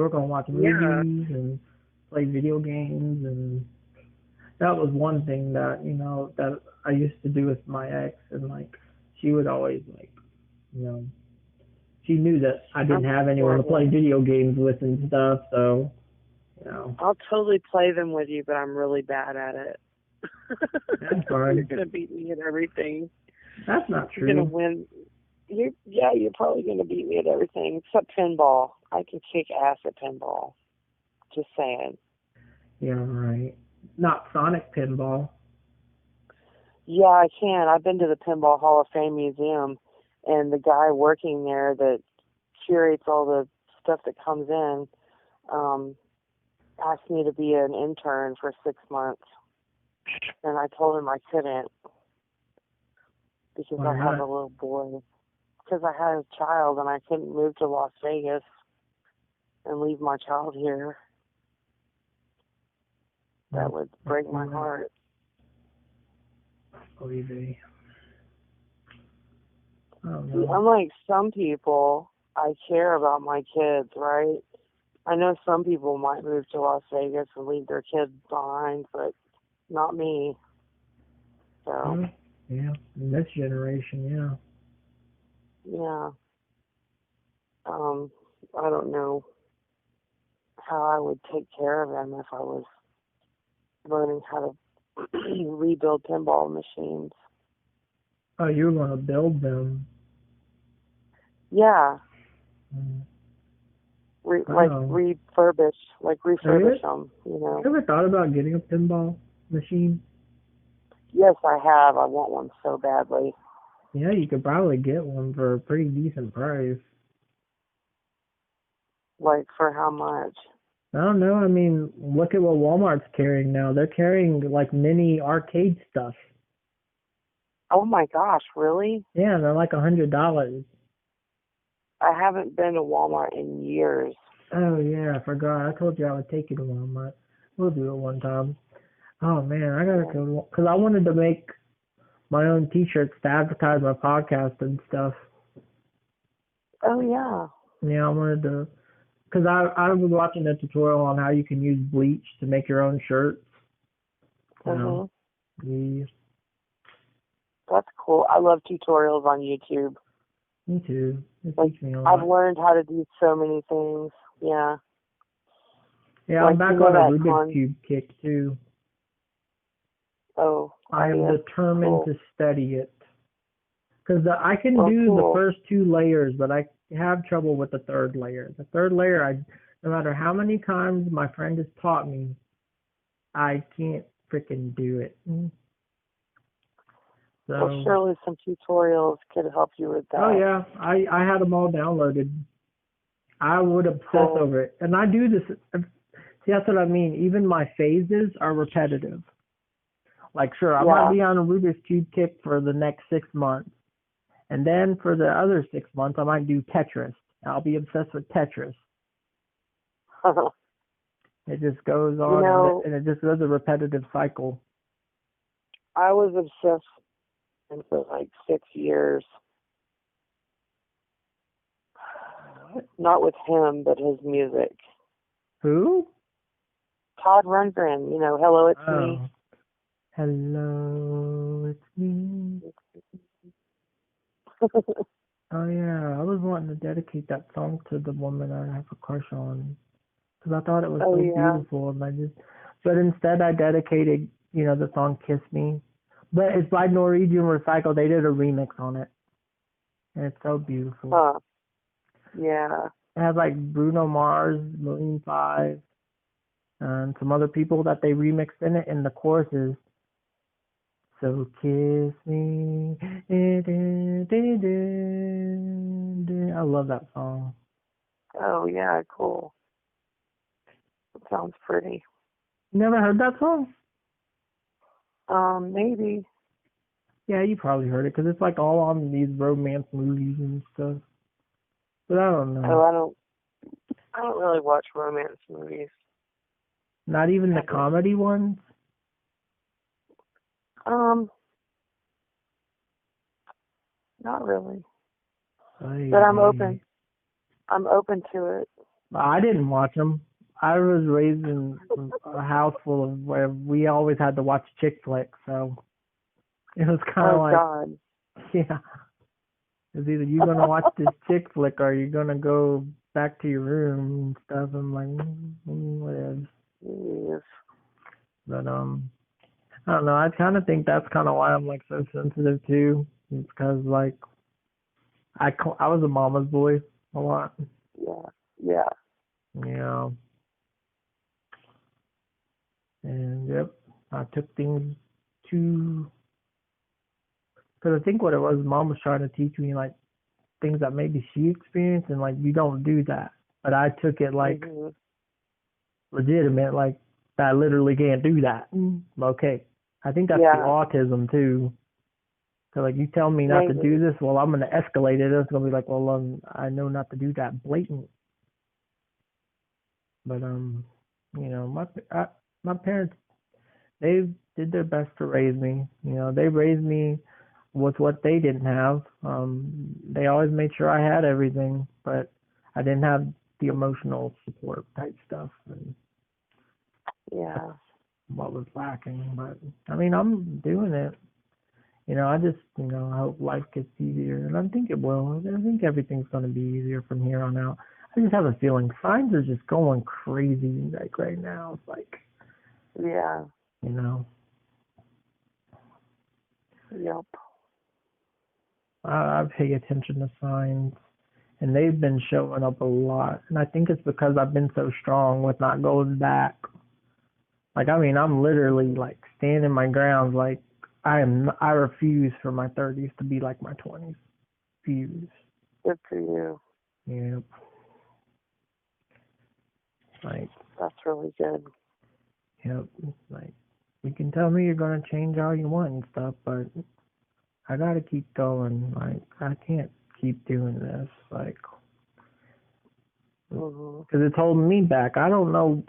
gonna watch movies and play video games, and that was one thing that, you know, that I used to do with my ex, and like she would always you know, she knew that I didn't have anyone to play video games with and stuff, so, you know. I'll totally play them with you, but I'm really bad at it. That's fine. You're gonna beat me at everything. That's not true. You're gonna win. You're probably gonna beat me at everything except pinball. I can kick ass at pinball. Just saying. Yeah, right. Not Sonic pinball. Yeah, I can. I've been to the Pinball Hall of Fame Museum, and the guy working there that curates all the stuff that comes in asked me to be an intern for 6 months, and I told him I couldn't because I have a little boy. Because I had a child, and I couldn't move to Las Vegas and leave my child here. That would break my heart. See, unlike some people, I care about my kids, right? I know some people might move to Las Vegas and leave their kids behind, but not me. So. Yeah, in this generation, yeah. Yeah. I don't know how I would take care of them if I was learning how to rebuild pinball machines. Oh, you were going to build them? Yeah. Refurbish them, you know. You ever thought about getting a pinball machine? Yes, I have. I want one so badly. Yeah, you could probably get one for a pretty decent price. Like, for how much? I don't know. I mean, look at what Walmart's carrying now. They're carrying, like, mini arcade stuff. Oh, my gosh, really? Yeah, they're like $100. I haven't been to Walmart in years. Oh, yeah, I forgot. I told you I would take you to Walmart. We'll do it one time. Oh, man, I gotta go to... Because I wanted to make my own T-shirts to advertise my podcast and stuff. Oh, yeah. Yeah, I wanted to... Because I was watching a tutorial on how you can use bleach to make your own shirts. Yeah. That's cool. I love tutorials on YouTube. Me too. It teaches me a lot. I've learned how to do so many things. Yeah. Yeah, I'm back on a Rubik's Cube kick too. Oh. I am determined to study it. Because I can do the first 2 layers, but I have trouble with the third layer. The third layer, no matter how many times my friend has taught me, I can't freaking do it. So, well, surely some tutorials could help you with that. Oh, yeah. I had them all downloaded. I would obsess over it. And I do this. See, that's what I mean. Even my phases are repetitive. Like, sure, I might be on a Rubik's Cube kick for the next 6 months. And then for the other 6 months, I might do Tetris. I'll be obsessed with Tetris. It just goes on, and it just goes a repetitive cycle. I was obsessed for like 6 years. What? Not with him, but his music. Who? Todd Rundgren. You know, Hello, It's Me. Hello, it's me. Oh, yeah. I was wanting to dedicate that song to the woman I have a crush on. Because I thought it was so beautiful. And but instead I dedicated You know, the song Kiss Me. But it's by Norwegian Recycle. They did a remix on it. And it's so beautiful. Huh. Yeah. It has like Bruno Mars, Maroon 5, and some other people that they remixed in it. And the chorus is, so kiss me. I love that song. Oh, yeah, cool. It sounds pretty. You never heard that song? Maybe. Yeah, you probably heard it because it's like all on these romance movies and stuff. But I don't know. Oh, I don't really watch romance movies. Not even the comedy ones? Not really. Ay, But I'm open. I'm open to it. I didn't watch them. I was raised in a house full of where we always had to watch chick flicks, so it was kind of like, God. yeah. It's either you're gonna watch this chick flick or you're gonna go back to your room and stuff. I'm like, whatever. Yes. But I don't know. I kind of think that's kind of why I'm like so sensitive too. It's because like I was a mama's boy a lot. Yeah. Yeah. And yep, I took things too. Because I think what it was, mom was trying to teach me like things that maybe she experienced, and like you don't do that. But I took it like legitimate, like I literally can't do that. Okay, I think that's the autism too. So like you tell me not to do this, well I'm gonna escalate it. It's gonna be like, well I know not to do that blatant. But you know my parents, they did their best to raise me. You know, they raised me with what they didn't have. They always made sure I had everything, but I didn't have the emotional support type stuff. And yeah, what was lacking. But I mean, I'm doing it. You know, I just, you know, I hope life gets easier, and I think it will. I think everything's going to be easier from here on out. I just have a feeling signs are just going crazy like right now. It's like, yeah, you know. Yep. I pay attention to signs, and they've been showing up a lot. And I think it's because I've been so strong with not going back. Like, I mean, I'm literally like standing my ground. Like, I refuse for my 30s to be like my 20s. Refuse. Good for you. Yep. Like, that's really good. Yep. Like, you can tell me you're gonna change all you want and stuff, but I gotta keep going. Like, I can't keep doing this. Like, because it's holding me back. I don't know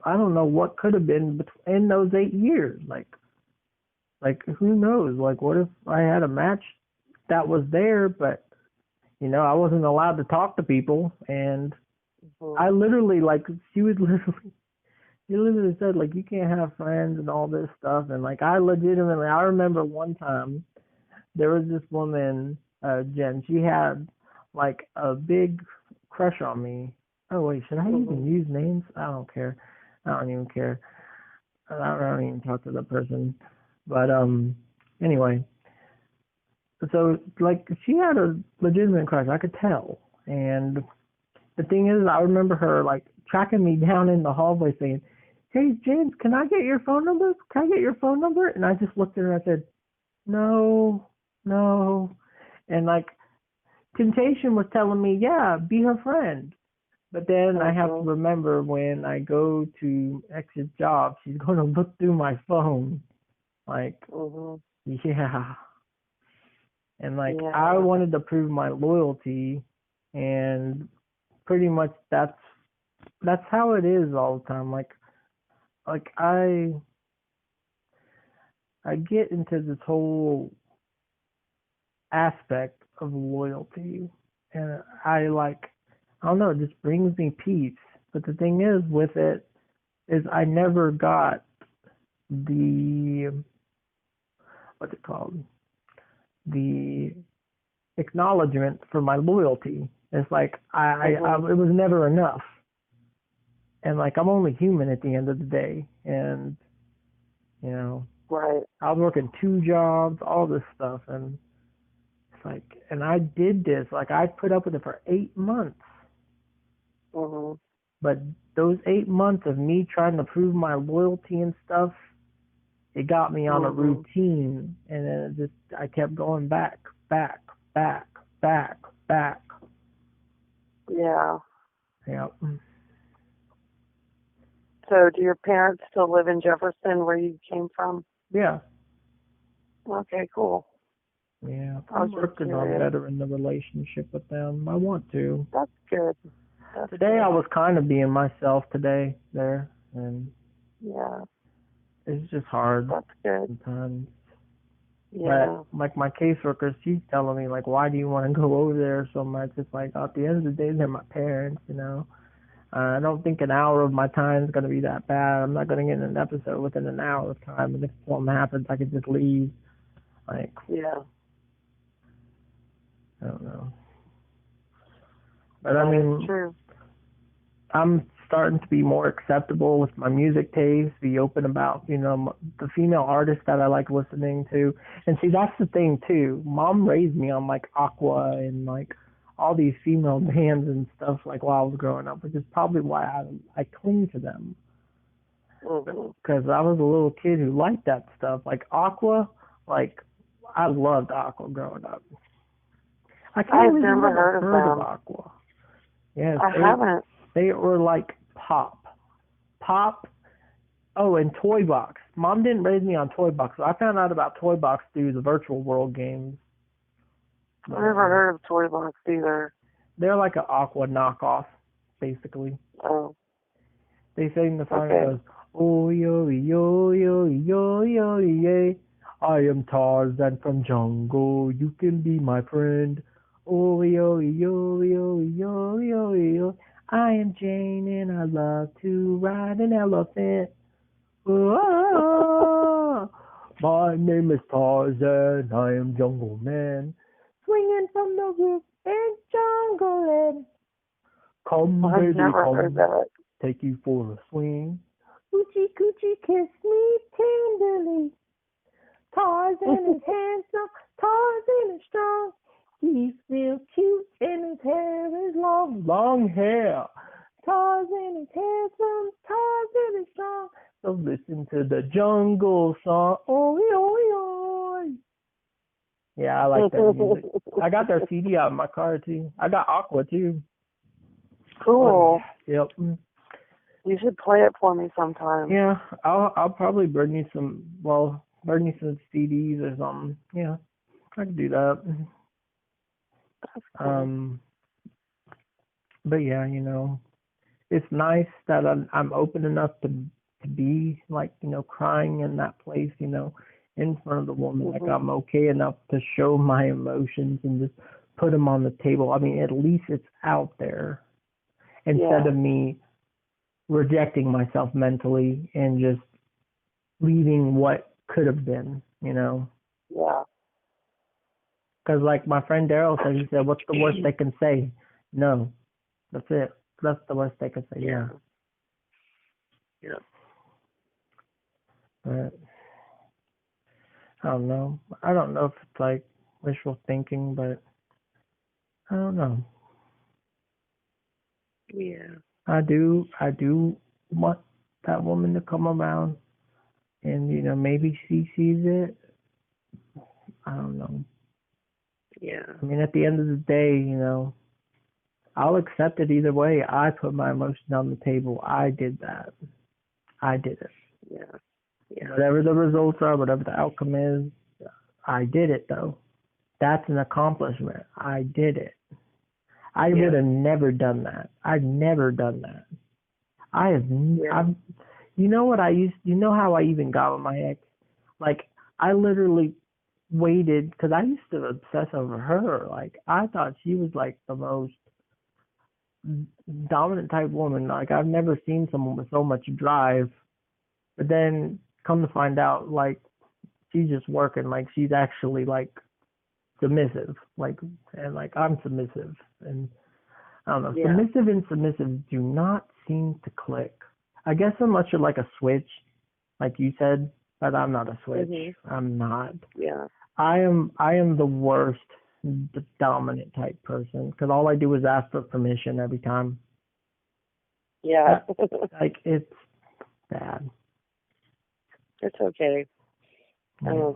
what could have been in those 8 years. Like who knows? Like, what if I had a match that was there, but you know, I wasn't allowed to talk to people, and I literally, like, she literally said, like, you can't have friends and all this stuff, and like I remember one time there was this woman, Jen. She had like a big crush on me. Oh wait, should I even use names? I don't care. I don't even care. I don't even talk to the person. But anyway, so like she had a legitimate crush. I could tell. And the thing is, I remember her like tracking me down in the hallway saying, "Hey James, can I get your phone number? Can I get your phone number?" And I just looked at her and I said, No. And like temptation was telling me, yeah, be her friend. But then I have to remember when I go to X's job, she's going to look through my phone. Like, yeah. And like, I wanted to prove my loyalty, and pretty much that's how it is all the time. Like I get into this whole aspect of loyalty, and I don't know, it just brings me peace. But the thing is with it is I never got the what's it called, the acknowledgement for my loyalty. It's like I it was never enough, and like I'm only human at the end of the day, and you know. Right. I was working 2 jobs, all this stuff, and it's like, and I did this, like I put up with it for 8 months. Mhm. But those 8 months of me trying to prove my loyalty and stuff, it got me on a routine, and then I kept going back. Yeah. Yep. So, do your parents still live in Jefferson, where you came from? Yeah. Okay, cool. Yeah. I was I'm working on curious. bettering the relationship with them. I want to. That's good. Today I was kind of being myself today there, and Yeah. it's just hard That's good. sometimes. Yeah. But like my caseworker, she's telling me like, why do you want to go over there so much? It's like at the end of the day, they're my parents, you know. I don't think an hour of my time is going to be that bad. I'm not going to get in an episode within an hour of time, and if something happens, I could just leave. Like, Yeah. I don't know. But I mean, true. I'm starting to be more acceptable with my music taste, be open about, you know, the female artists that I like listening to. And see, that's the thing too. Mom raised me on like Aqua and like all these female bands and stuff like while I was growing up, which is probably why I cling to them. Because I was a little kid who liked that stuff. Like Aqua, like I loved Aqua growing up. I can't I've believe you never never heard of them. Aqua. Yes, I haven't. They were like pop. Oh, and Toy Box. Mom didn't raise me on Toy Box, so I found out about Toy Box through the virtual world games. I've never heard of Toy Box either. They're like an Aqua knockoff, basically. Oh. They sing the song that goes, oh yo yo yo yo yo yay, I am Tarzan from jungle, you can be my friend. Oh yo yo yo yo yo yo, I am Jane and I love to ride an elephant. Oh, my name is Tarzan, I am Jungle Man, swinging from the roof in Jungle Land. Come, I've baby, never come, heard that. take you for a swing. Coochie coochie, kiss me tenderly. Tarzan is handsome, Tarzan is strong. He's real cute and his hair is long, long hair. Tarzan is handsome, Tarzan is strong. So listen to the jungle song. Oi, oi, oi. Yeah, I like that music. I got their CD out in my car too. I got Aqua too. Cool. Yep. You should play it for me sometime. Yeah, I'll probably bring you some CDs or something. Yeah, I can do that. That's cool. But yeah, you know, it's nice that I'm open enough to be like, you know, crying in that place, you know, in front of the woman. Like I'm okay enough to show my emotions and just put them on the table. I mean, at least it's out there instead of me rejecting myself mentally and just leaving what could have been, you know. Yeah. Because like my friend Daryl said, he said, what's the worst they can say? No. That's it. That's the worst they can say. Yeah. But I don't know. I don't know if it's like wishful thinking, but I don't know. Yeah. I do want that woman to come around and, you know, maybe she sees it. I don't know. Yeah. I mean, at the end of the day, you know, I'll accept it either way. I put my emotions on the table. I did that. I did it. Yeah. Whatever the results are, whatever the outcome is, I did it though. That's an accomplishment. I did it. I would have never done that. I've never done that. You know how I even got with my ex? Like, I literally waited, because I used to obsess over her. Like, I thought she was like the most dominant type woman. Like, I've never seen someone with so much drive. But then come to find out, like, she's just working. Like, she's actually like submissive. Like, and like I'm submissive. And I don't know. Yeah. Submissive and submissive do not seem to click. I guess unless you're like a switch, like you said. but I'm not a switch. Mm-hmm. I'm not. Yeah. I am the worst, the dominant type person because all I do is ask for permission every time. Yeah. Like it's bad. It's okay. Yeah.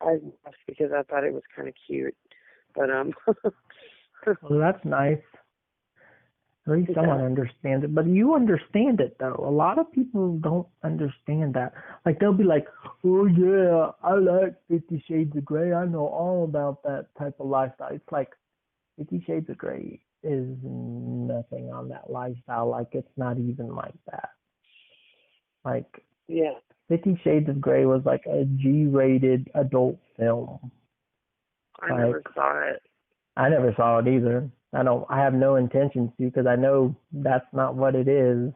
I laughed because I thought it was kind of cute, but Well, that's nice. At least someone understands it. But you understand it, though. A lot of people don't understand that. Like, they'll be like, oh, yeah, I like 50 Shades of Grey. I know all about that type of lifestyle. It's like 50 Shades of Grey is nothing on that lifestyle. Like, it's not even like that. Like, yeah. 50 Shades of Grey was like a G-rated adult film. I never saw it. I never saw it either. I have no intentions to because I know that's not what it is.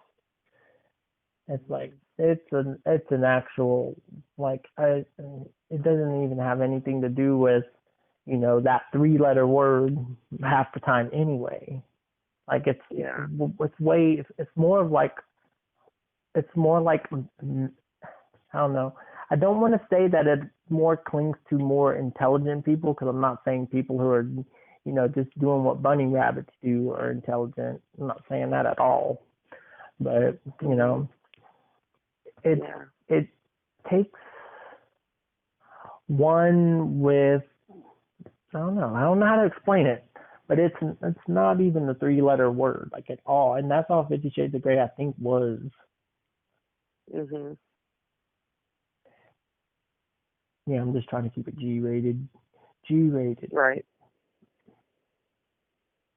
It's like it's an actual like it doesn't even have anything to do with that 3-letter word half the time anyway. Like it's more like I don't know. I don't want to say that it more clings to more intelligent people because I'm not saying people who are just doing what bunny rabbits do are intelligent. I'm not saying that at all. But, it takes one with, I don't know how to explain it, but it's not even a 3-letter word, like at all. And that's all 50 Shades of Grey, I think, was. Mhm. Yeah, I'm just trying to keep it G-rated. G-rated. Right.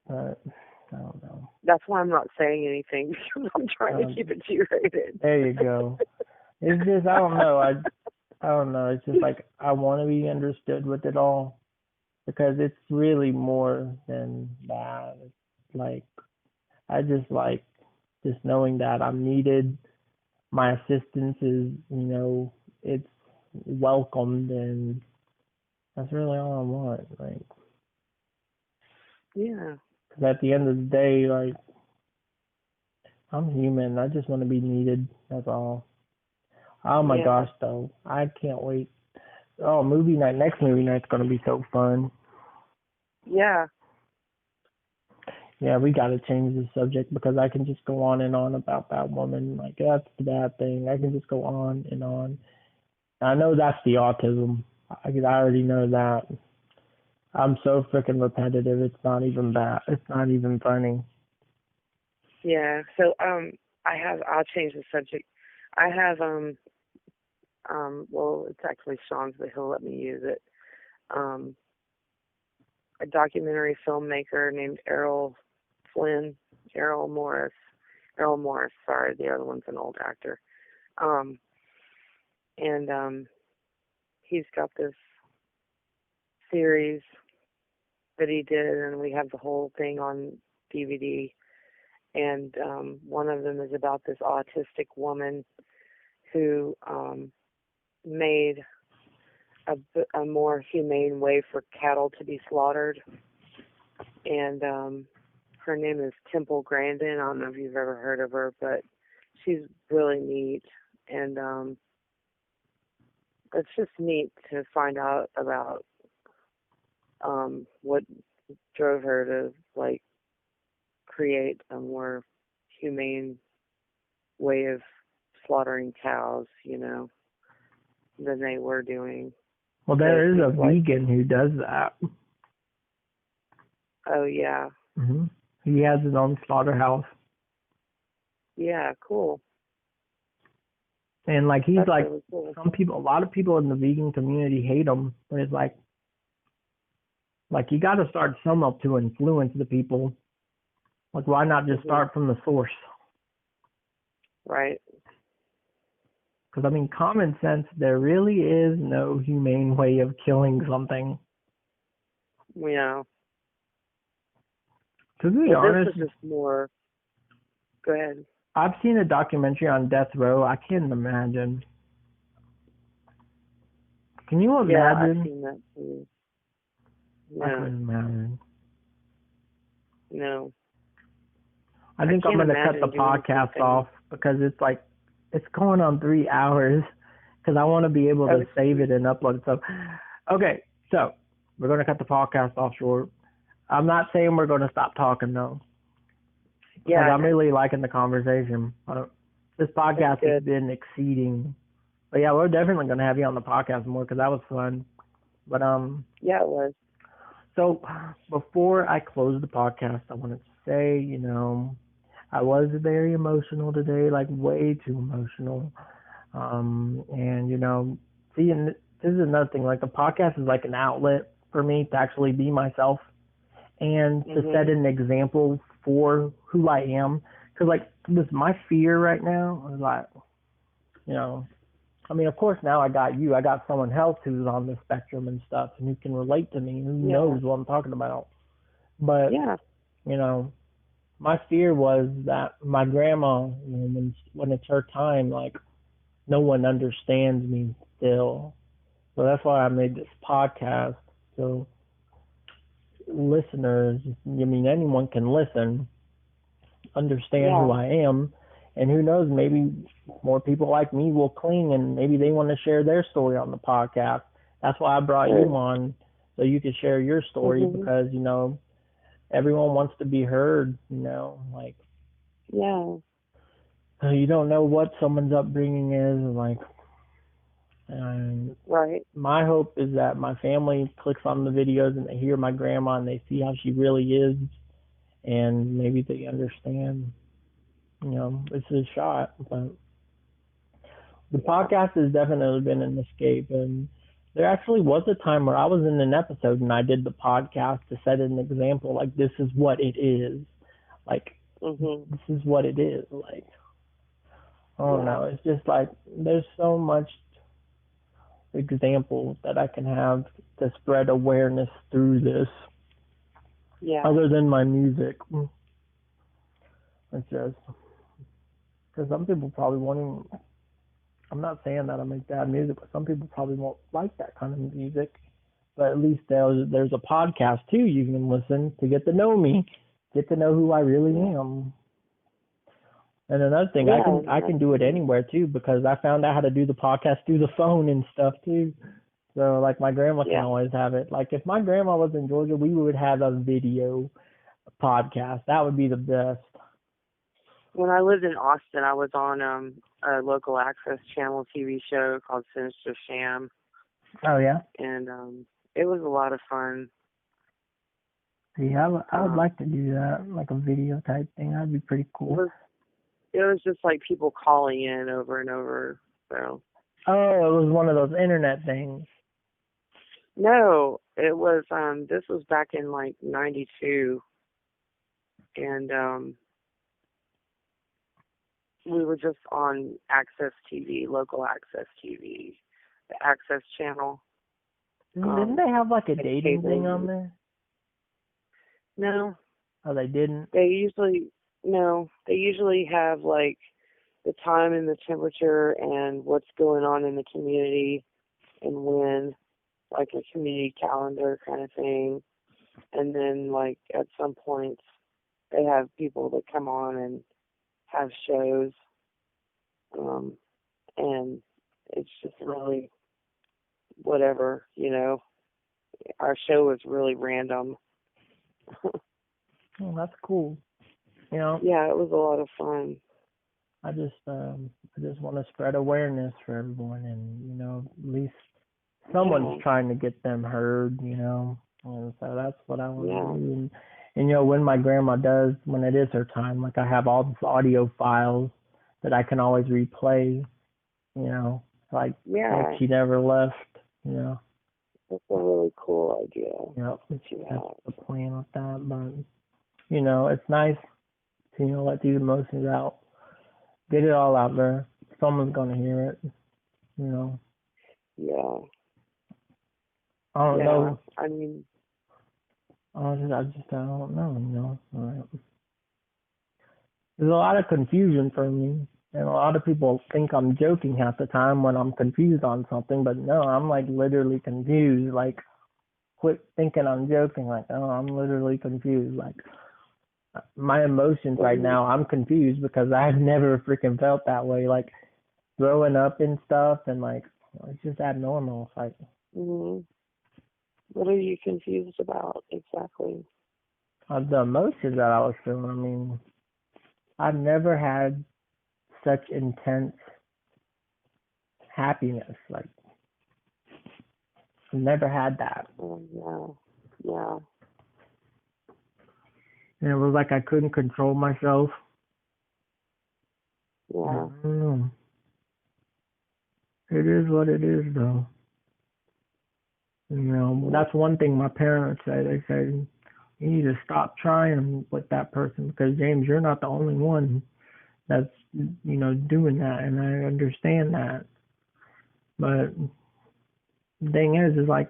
I don't know. That's why I'm not saying anything because I'm trying to keep it G-rated. There you go. It's just I don't know. I don't know. It's just like I want to be understood with it all because it's really more than that. It's like I just like just knowing that I'm needed. My assistance is, it's welcomed, and that's really all I want. Like, yeah. Because at the end of the day, like, I'm human. I just want to be needed. That's all. Oh my gosh, though. I can't wait. Oh, movie night. Next movie night's going to be so fun. Yeah. Yeah, we got to change the subject because I can just go on and on about that woman. Like, that's the bad thing. I can just go on and on. I know that's the autism. I already know that. I'm so freaking repetitive. It's not even bad. It's not even funny. Yeah. So I'll change the subject. I have well, it's actually Sean's, but he'll let me use it. A documentary filmmaker named Errol Morris. Sorry, the other one's an old actor. And he's got this series that he did, and we have the whole thing on DVD. And one of them is about this autistic woman who made a more humane way for cattle to be slaughtered. And her name is Temple Grandin. I don't know if you've ever heard of her, but she's really neat. And it's just neat to find out about what drove her to like create a more humane way of slaughtering cows, than they were doing. Well, there is a vegan who does that. Oh, yeah. Mm-hmm. He has his own slaughterhouse. Yeah, cool. And like he's That's like really cool. a lot of people in the vegan community hate him, but it's like you got to start somewhere to influence the people. Like, why not just start from the source? Right. Because, I mean, common sense, there really is no humane way of killing something. Yeah. To be honest, this is just more... Go ahead. I've seen a documentary on death row. I can't imagine. Can you imagine? Yeah, I've seen that too. No. I couldn't imagine. No. I think I'm going to cut the podcast off because it's going on 3 hours because I want to be able to save it and upload it. So, okay, so we're going to cut the podcast off short. I'm not saying we're going to stop talking, though. Yeah. I'm really liking the conversation. This podcast has been exceeding. But, yeah, we're definitely going to have you on the podcast more because that was fun. But, yeah, it was. So, before I close the podcast, I wanted to say, you know, I was very emotional today, like way too emotional. And, you know, and this is another thing, like the podcast is like an outlet for me to actually be myself and to set an example for who I am. Because, like, my fear right now is like, you know, I mean, of course, now I got you. I got someone else who's on the spectrum and stuff and who can relate to me, who knows what I'm talking about. But, you know, my fear was that my grandma, you know, when it's her time, like, no one understands me still. So that's why I made this podcast. So listeners, I mean, anyone can listen, understand who I am, and who knows, maybe more people like me will cling and maybe they want to share their story on the podcast. That's why I brought you on, so you could share your story because, you know, everyone wants to be heard, you know, like. Yeah. You don't know what someone's upbringing is, like. And my hope is that my family clicks on the videos and they hear my grandma and they see how she really is, and maybe they understand, you know, it's a shot. But the podcast has definitely been an escape, and there actually was a time where I was in an episode and I did the podcast to set an example, like, this is what it is, like, this is what it is, like, I don't know, it's just like, there's so much examples that I can have to spread awareness through this. Yeah. Other than my music. It's just, because some people probably won't even, I'm not saying that I make bad music, but some people probably won't like that kind of music. But at least there's a podcast too you can listen to get to know me, get to know who I really am. And another thing, I can do it anywhere too, because I found out how to do the podcast through the phone and stuff too. So, like, my grandma can always have it. Like, if my grandma was in Georgia, we would have a video podcast. That would be the best. When I lived in Austin, I was on a local access channel TV show called Sinister Sham. Oh, yeah? And it was a lot of fun. Yeah, I would like to do that, like a video type thing. That'd be pretty cool. It was just like people calling in over and over. So. Oh, it was one of those internet things. No, it was. This was back in like '92, and we were just on Access TV, local Access TV, the Access channel. Didn't they have like a dating thing on there? No. Oh, they didn't? They usually have like the time and the temperature and what's going on in the community and when, like a community calendar kind of thing. And then like at some points they have people that come on and have shows. And it's just really whatever, you know. Our show was really random. Oh, that's cool. You know? Yeah, it was a lot of fun. I just want to spread awareness for everyone, and, you know, at least someone's trying to get them heard, you know. And so that's what I want to do. And, you know, when my grandma does, when it is her time, like, I have all these audio files that I can always replay, you know, like she never left, you know. That's a really cool idea. Yep, that's the plan with that. But, you know, it's nice to, you know, let these emotions out. Get it all out there. Someone's going to hear it, you know. Yeah. I don't know. I mean, I don't know, you know. Right. There's a lot of confusion for me. And a lot of people think I'm joking half the time when I'm confused on something, but no, I'm like literally confused. Like, quit thinking I'm joking. Like, oh, I'm literally confused. Like, my emotions right now, I'm confused because I've never freaking felt that way. Like, throwing up and stuff, and like it's just abnormal. It's like, what are you confused about exactly? the emotions that I was feeling. I mean, I've never had such intense happiness. Like, I've never had that. Yeah. And it was like I couldn't control myself. Yeah. I don't know. It is what it is, though. You know, that's one thing my parents said. They said, you need to stop trying with that person because, James, you're not the only one that's, you know, doing that. And I understand that. But the thing is like,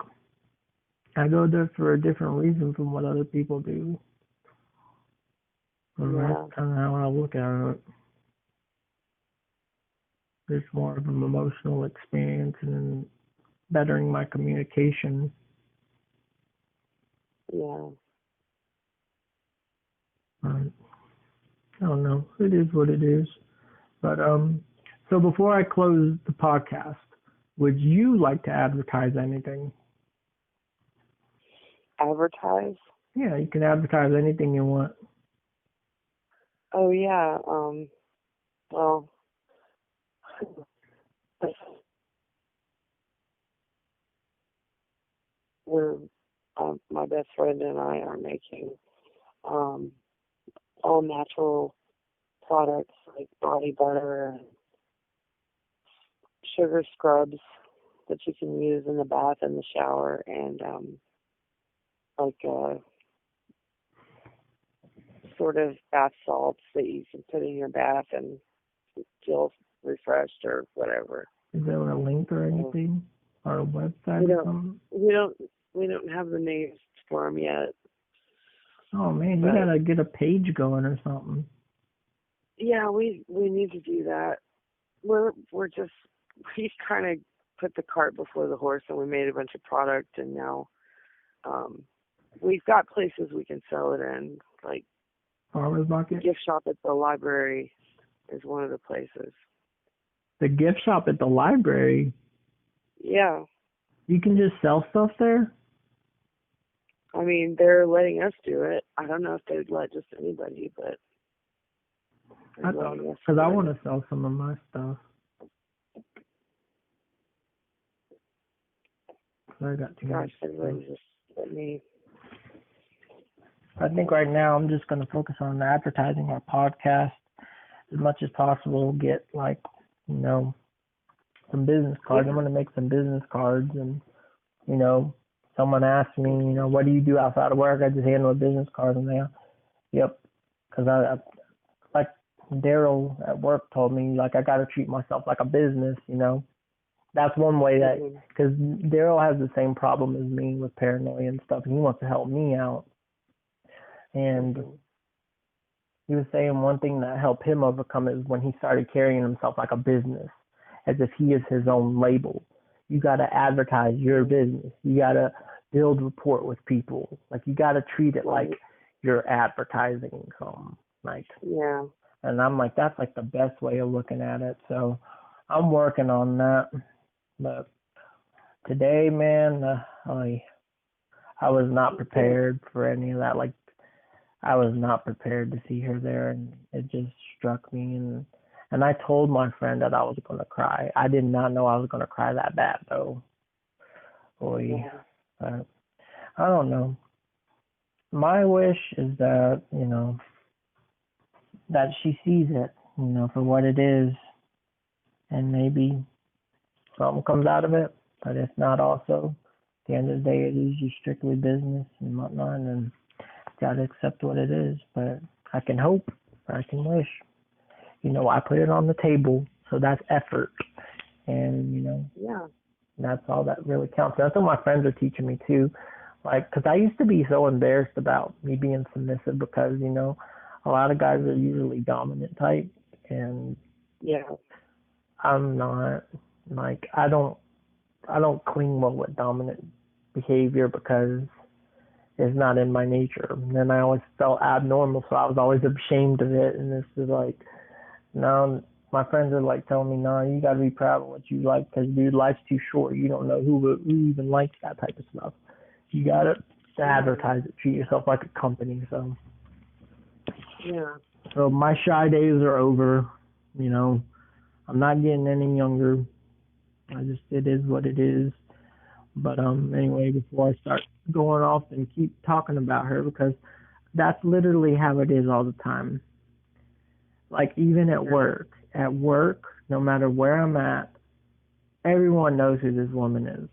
I go there for a different reason from what other people do. And that's kind of how I look at it. It's more of an emotional experience and bettering my communication. Yeah. I don't know. It is what it is. But so before I close the podcast, would you like to advertise anything? Advertise? Yeah, you can advertise anything you want. Oh yeah. Well, we're my best friend and I are making all natural products like body butter and sugar scrubs that you can use in the bath and the shower, and like sort of bath salts that you can put in your bath and feel refreshed or whatever. Is there a link or anything, or a website or something? We don't have the names for them yet. Oh man, you gotta get a page going or something. Yeah, we need to do that. We kind of put the cart before the horse, and we made a bunch of product, and now we've got places we can sell it in, like Farmers market. Gift shop at the library is one of the places. The gift shop at the library? Yeah. You can just sell stuff there? I mean, they're letting us do it. I don't know if they'd let just anybody, but because I want to sell some of my stuff. I got too much. Just let me. I think right now I'm just going to focus on advertising our podcast as much as possible. Get some business cards. I'm going to make some business cards, and someone asked me, what do you do outside of work? I just handle a business card, and yep, because I like Daryl at work told me, like, I got to treat myself like a business. That's one way that, because Daryl has the same problem as me with paranoia and stuff, and he wants to help me out. And he was saying one thing that helped him overcome it is when he started carrying himself like a business, as if he is his own label. You got to advertise your business. You got to build rapport with people. Like, you got to treat it like you're advertising something. Yeah. And I'm like, that's like the best way of looking at it. So I'm working on that. But today, man, I was not prepared for any of that. Like, I was not prepared to see her there, and it just struck me. And I told my friend that I was going to cry. I did not know I was going to cry that bad, though. Boy, I don't know. My wish is that, that she sees it, for what it is, and maybe something comes out of it. But if not, also, at the end of the day, it is just strictly business and whatnot, and gotta accept what it is. But I can hope, or I can wish. I put it on the table, so that's effort. And, that's all that really counts. That's what my friends are teaching me, too. Like, because I used to be so embarrassed about me being submissive because, a lot of guys are usually dominant type. And I'm not. Like, I don't cling well with dominant behavior because it's not in my nature. And then I always felt abnormal, so I was always ashamed of it. And this is like, now my friends are like telling me, nah, you got to be proud of what you like because, dude, life's too short. You don't know who even likes that type of stuff. You got to advertise it, treat yourself like a company. So, Yeah. So my shy days are over. You know, I'm not getting any younger. It is what it is. But anyway, before I start going off and keep talking about her, because that's literally how it is all the time. Like even at work, no matter where I'm at, everyone knows who this woman is.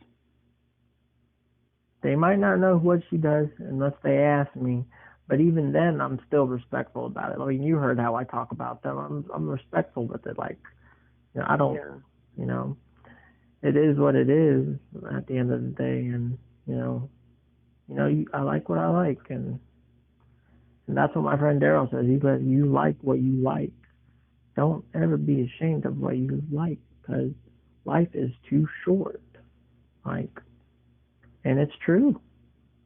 They might not know what she does unless they ask me, but even then, I'm still respectful about it. I mean, you heard how I talk about them. I'm respectful with it. Like, you know, I don't, you know, it is what it is at the end of the day, and I like what I like, and that's what my friend Daryl says. He says, you like what you like. Don't ever be ashamed of what you like, because life is too short. Like, and it's true.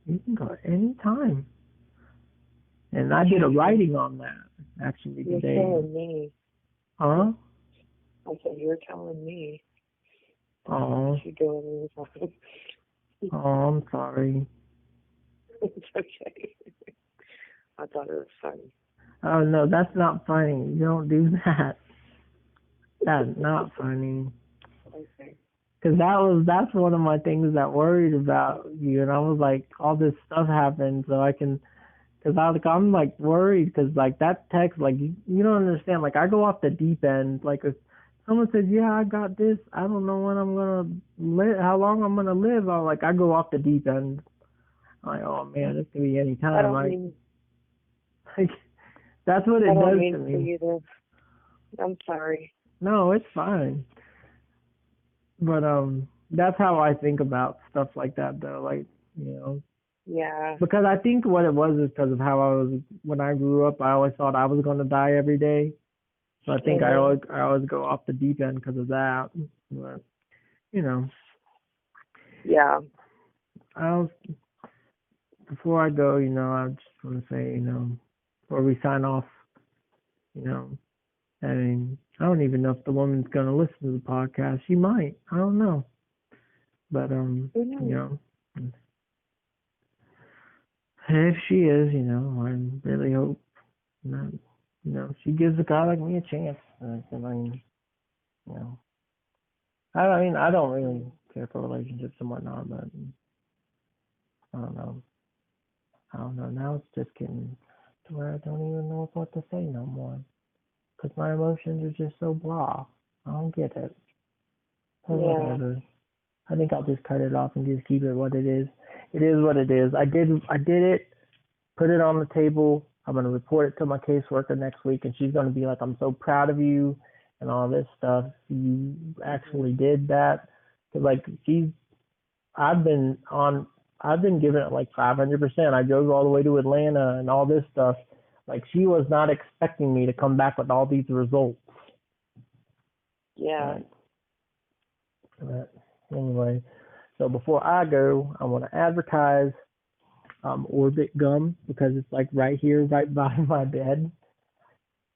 You can go any time. And I did a writing on that actually today. You're telling me. Huh? I said, you're telling me. Oh. You should go anytime. Oh, I'm sorry. It's okay. I thought it was funny. Oh no, that's not funny. You don't do that. That's not funny. Okay. Because that's one of my things that worried about you, and I was like, all this stuff happened, so I can, because I'm like worried, because like that text, like you don't understand, like I go off the deep end, like if someone says, yeah, I got this, I don't know when I'm gonna live, how long I'm gonna live, I go off the deep end, I'm like, oh man, this could be any time, like that's what it does to me. I'm sorry. No, it's fine. But that's how I think about stuff like that, though. Like, you know. Yeah. Because I think what it was is because of how I was when I grew up. I always thought I was going to die every day. So I think I always go off the deep end because of that. But you know. Yeah. Before I go, you know, I just want to say, you know, before we sign off, you know, I mean, I don't even know if the woman's going to listen to the podcast. She might. I don't know. But, you know, if she is, you know, I really hope that, you know, she gives a guy like me a chance. I mean, you know, I mean, I don't really care for relationships and whatnot, but I don't know. Now it's just getting to where I don't even know what to say no more. Because my emotions are just so blah. I don't get it. So whatever. I think I'll just cut it off and just keep it what it is. It is what it is. I did it, put it on the table. I'm going to report it to my caseworker next week, and she's going to be like, I'm so proud of you and all this stuff. You actually did that. Cause like, I've been giving it like 500%. I drove all the way to Atlanta and all this stuff. Like, she was not expecting me to come back with all these results. Yeah. But anyway, so before I go, I want to advertise Orbit gum because it's like right here, right by my bed.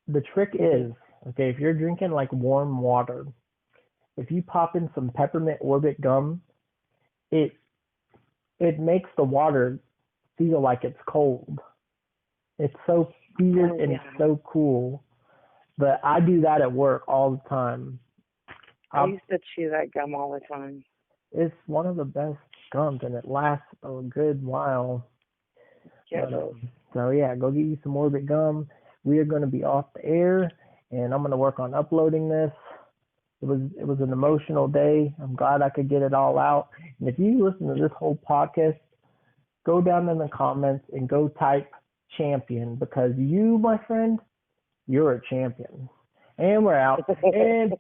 The trick is, okay, if you're drinking like warm water, if you pop in some peppermint Orbit gum, it makes the water feel like it's cold. It's so weird and so cool. But I do that at work all the time. I used to chew that gum all the time. It's one of the best gums, and it lasts a good while. Yeah. So yeah, go get you some Orbit gum. We are going to be off the air, and I'm going to work on uploading this. It was an emotional day. I'm glad I could get it all out. And if you listen to this whole podcast, go down in the comments and go type champion, because you, my friend, you're a champion. And we're out. And